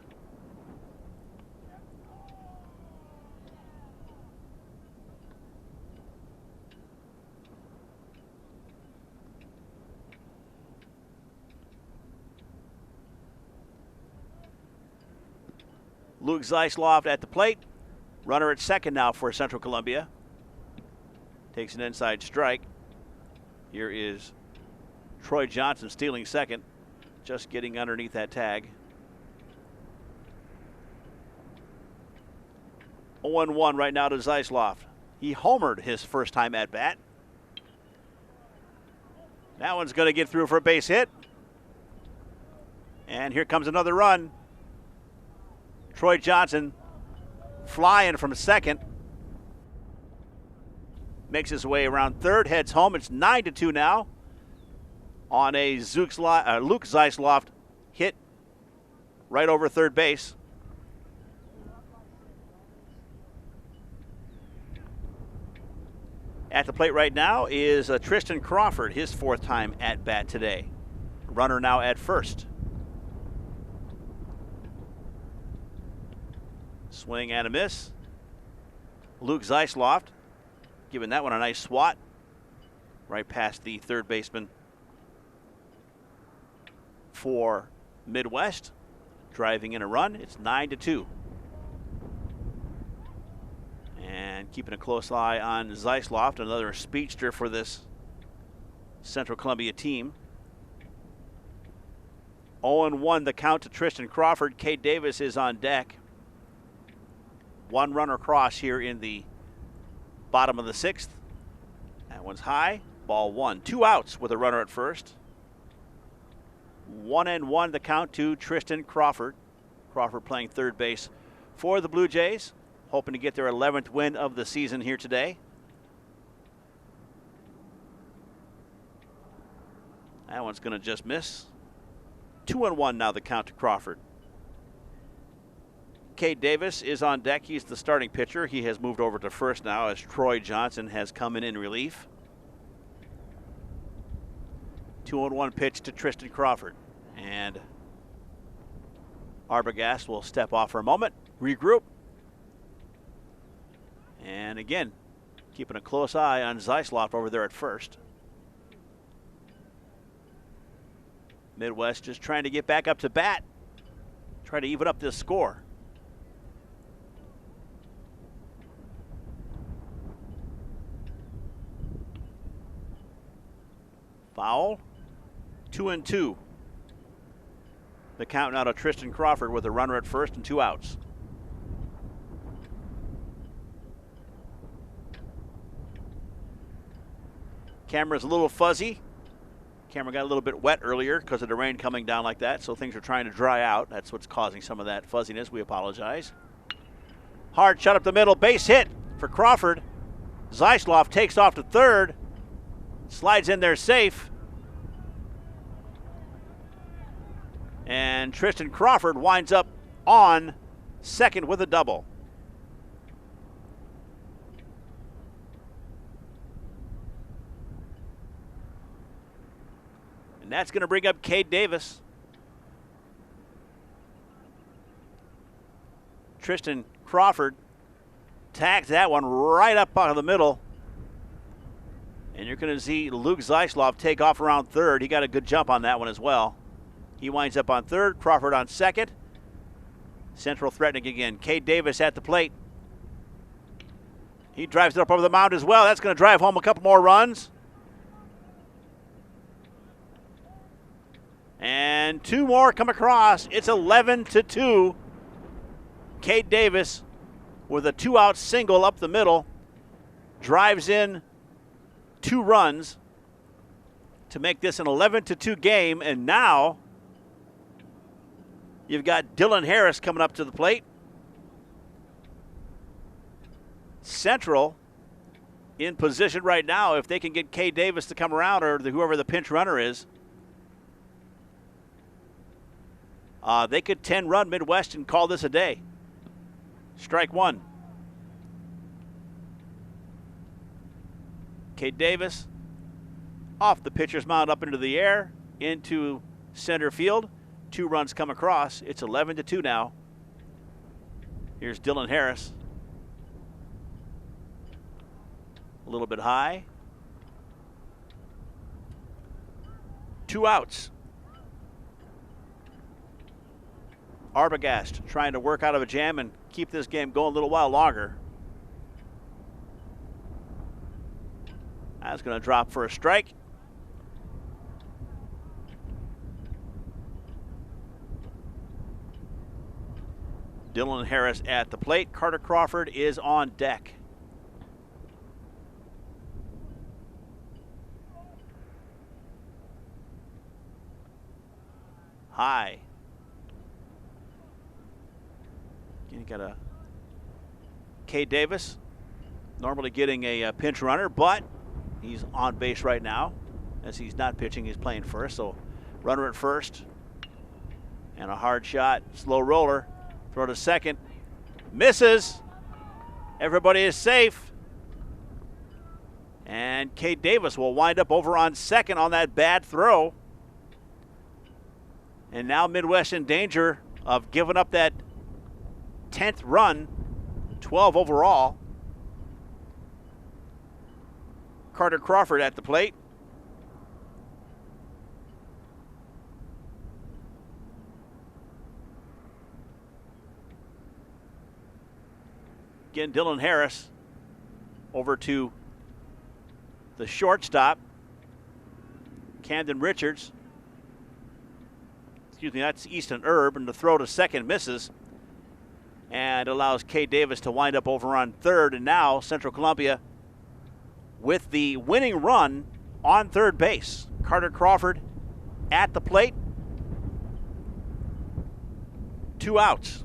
Luke Zeisloft at the plate. Runner at second now for Central Columbia. Takes an inside strike. Here is Troy Johnson stealing second. Just getting underneath that tag. 0-1 right now to Zeisloft. He homered his first time at bat. That one's going to get through for a base hit. And here comes another run. Troy Johnson flying from second. Makes his way around third, heads home. It's 9-2 now on a Luke Zeisloft hit right over third base. At the plate right now is Tristan Crawford, his 4th time at bat today. Runner now at first. Swing and a miss. Luke Zeisloft giving that one a nice swat right past the third baseman for Midwest. Driving in a run. It's 9-2. And keeping a close eye on Zeisloft, another speedster for this Central Columbia team. 0-1 the count to Tristan Crawford. Cade Davis is on deck. 1 runner across here in the bottom of the 6th. That one's high. Ball 1. 2 outs with a runner at first. 1-1 the count to Tristan Crawford. Crawford playing third base for the Blue Jays. Hoping to get their 11th win of the season here today. That one's going to just miss. 2-1 now the count to Crawford. Cade Davis is on deck. He's the starting pitcher. He has moved over to first now as Troy Johnson has come in relief. 2-1 pitch to Tristan Crawford. And Arbogast will step off for a moment, regroup. And again, keeping a close eye on Zeisloft over there at first. Midwest just trying to get back up to bat. Try to even up this score. Foul. 2-2. The count now to Tristan Crawford with a runner at first and 2 outs. Camera's a little fuzzy. Camera got a little bit wet earlier because of the rain coming down like that, so things are trying to dry out. That's what's causing some of that fuzziness. We apologize. Hard shot up the middle, base hit for Crawford. Zeisloff takes off to third, slides in there safe. And Tristan Crawford winds up on second with a double. And that's going to bring up Cade Davis. Tristan Crawford tags that one right up out of the middle. And you're going to see Luke Zeisloff take off around third. He got a good jump on that one as well. He winds up on third, Crawford on second. Central threatening again. Cade Davis at the plate. He drives it up over the mound as well. That's going to drive home a couple more runs. And two more come across. It's 11-2. Cade Davis with a 2-out single up the middle. Drives in 2 runs to make this an 11-2 game. And now you've got Dylan Harris coming up to the plate. Central in position right now. If they can get Cade Davis to come around, or whoever the pinch runner is, they could 10-run Midwest and call this a day. Strike one. Cade Davis off the pitcher's mound up into the air, into center field. 2 runs come across. It's 11-2 now. Here's Dylan Harris. A little bit high. 2 outs. Arbogast trying to work out of a jam and keep this game going a little while longer. That's going to drop for a strike. Dylan Harris at the plate. Carter Crawford is on deck. High. You got a Cade Davis, normally getting a pinch runner, but he's on base right now. As he's not pitching, he's playing first. So runner at first. And a hard shot, slow roller. Throw to second. Misses. Everybody is safe. And Cade Davis will wind up over on second on that bad throw. And now Midwest in danger of giving up that 10th run, 12 overall. Carter Crawford at the plate. Again, Dylan Harris over to the shortstop, Camden Richards. Excuse me, that's Easton Erb, and the throw to second misses and allows Cade Davis to wind up over on third. And now Central Columbia with the winning run on third base. Carter Crawford at the plate. 2 outs.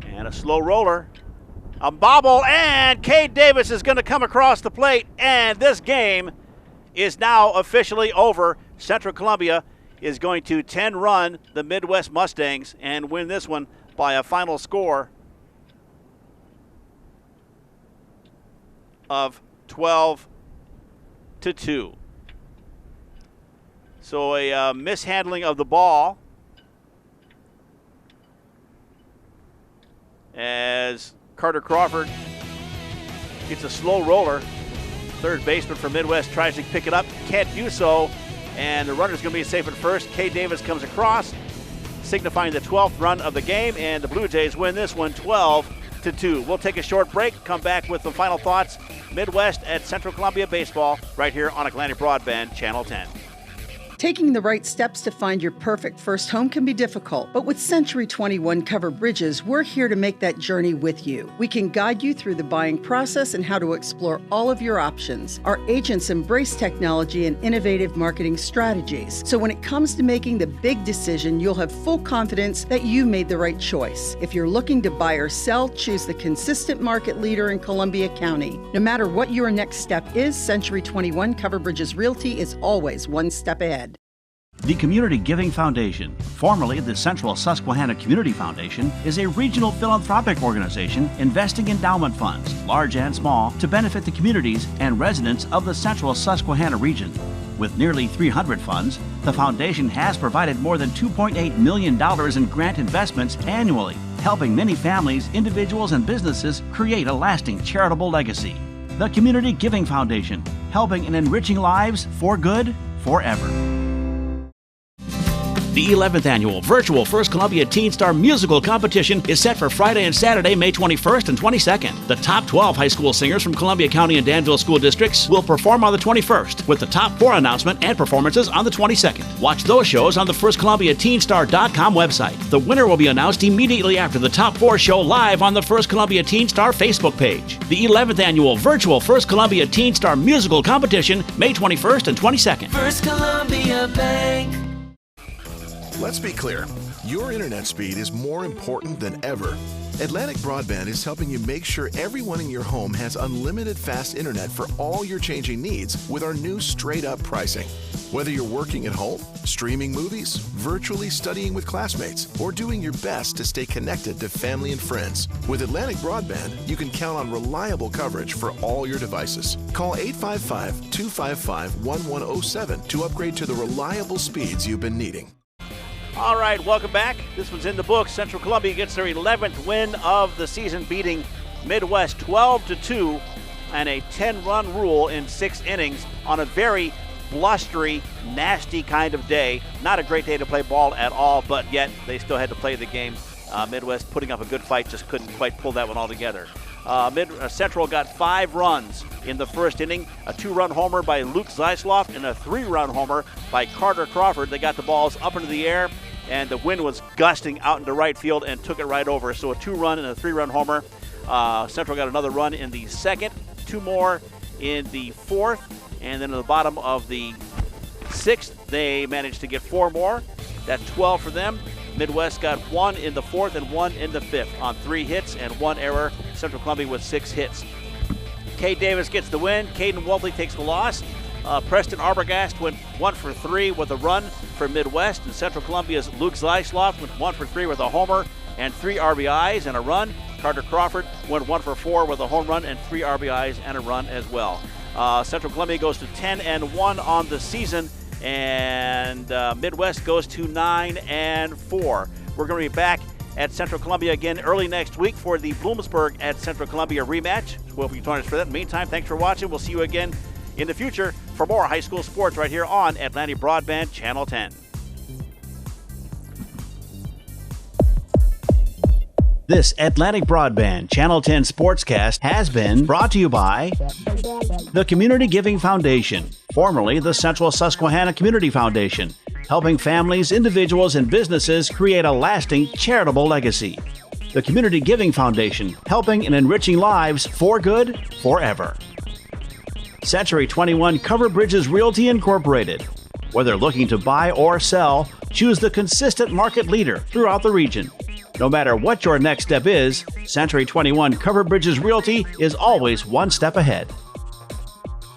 And a slow roller. A bobble, and Cade Davis is going to come across the plate, and this game is now officially over. Central Columbia is going to 10-run the Midwest Mustangs and win this one by a final score of 12-2. So a mishandling of the ball as Carter Crawford gets a slow roller. Third baseman for Midwest tries to pick it up, can't do so, and the runner's going to be safe at first. Cade Davis comes across, signifying the 12th run of the game, and the Blue Jays win this one 12-2. We'll take a short break, come back with some final thoughts. Midwest at Central Columbia Baseball right here on Atlantic Broadband, Channel 10. Taking the right steps to find your perfect first home can be difficult, but with Century 21 Covered Bridges, we're here to make that journey with you. We can guide you through the buying process and how to explore all of your options. Our agents embrace technology and innovative marketing strategies, so when it comes to making the big decision, you'll have full confidence that you made the right choice. If you're looking to buy or sell, choose the consistent market leader in Columbia County. No matter what your next step is, Century 21 Covered Bridges Realty is always one step ahead. The Community Giving Foundation, formerly the Central Susquehanna Community Foundation, is a regional philanthropic organization investing endowment funds, large and small, to benefit the communities and residents of the Central Susquehanna region. With nearly 300 funds, the foundation has provided more than $2.8 million in grant investments annually, helping many families, individuals, and businesses create a lasting charitable legacy. The Community Giving Foundation, helping and enriching lives for good, forever. The 11th annual virtual First Columbia Teen Star Musical Competition is set for Friday and Saturday, May 21st and 22nd. The top 12 high school singers from Columbia County and Danville school districts will perform on the 21st, with the top 4 announcement and performances on the 22nd. Watch those shows on the FirstColumbiaTeenStar.com website. The winner will be announced immediately after the top 4 show live on the First Columbia Teen Star Facebook page. The 11th annual virtual First Columbia Teen Star Musical Competition, May 21st and 22nd. First Columbia Bank. Let's be clear, your internet speed is more important than ever. Atlantic Broadband is helping you make sure everyone in your home has unlimited fast internet for all your changing needs with our new straight-up pricing. Whether you're working at home, streaming movies, virtually studying with classmates, or doing your best to stay connected to family and friends, with Atlantic Broadband, you can count on reliable coverage for all your devices. Call 855-255-1107 to upgrade to the reliable speeds you've been needing. All right, welcome back. This one's in the books. Central Columbia gets their 11th win of the season, beating Midwest 12-2 and a 10-run rule in 6 innings on a very blustery, nasty kind of day. Not a great day to play ball at all, but yet they still had to play the game. Midwest putting up a good fight, just couldn't quite pull that one all together. Central got 5 runs in the first inning, a 2-run homer by Luke Zeisloff and a 3-run homer by Carter Crawford. They got the balls up into the air, and the wind was gusting out into right field and took it right over. So a 2-run and a 3-run homer. Central got another run in the second, 2 more in the fourth, and then at the bottom of the 6th, they managed to get 4 more. That's 12 for them. Midwest got 1 in the 4th and 1 in the 5th on 3 hits and 1 error. Central Columbia with 6 hits. Cade Davis gets the win. Caden Wolfley takes the loss. Preston Arbogast went 1 for 3 with a run for Midwest, and Central Columbia's Luke Zeisloff went 1 for 3 with a homer and 3 RBIs and a run. Carter Crawford went 1 for 4 with a home run and 3 RBIs and a run as well. Central Columbia goes to 10-1 on the season, and Midwest goes to 9-4. We're going to be back at Central Columbia again early next week for the Bloomsburg at Central Columbia rematch. We'll be joining us for that. In the meantime, thanks for watching. We'll see you again in the future for more high school sports right here on Atlantic Broadband Channel 10. This Atlantic Broadband Channel 10 Sportscast has been brought to you by the Community Giving Foundation, formerly the Central Susquehanna Community Foundation, helping families, individuals, and businesses create a lasting charitable legacy. The Community Giving Foundation, helping and enriching lives for good, forever. Century 21 Covered Bridges Realty Incorporated. Whether looking to buy or sell, choose the consistent market leader throughout the region. No matter what your next step is, Century 21 Covered Bridges Realty is always one step ahead.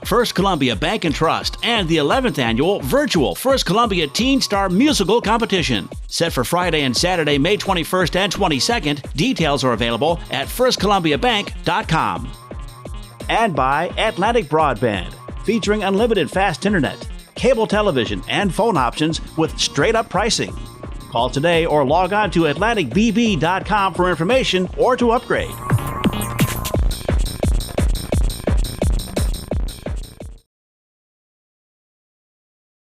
First Columbia Bank and Trust and the 11th annual virtual First Columbia Teen Star Musical Competition. Set for Friday and Saturday, May 21st and 22nd. Details are available at firstcolumbiabank.com. And by Atlantic Broadband, featuring unlimited fast internet, cable television, and phone options with straight-up pricing. Call today or log on to AtlanticBB.com for information or to upgrade.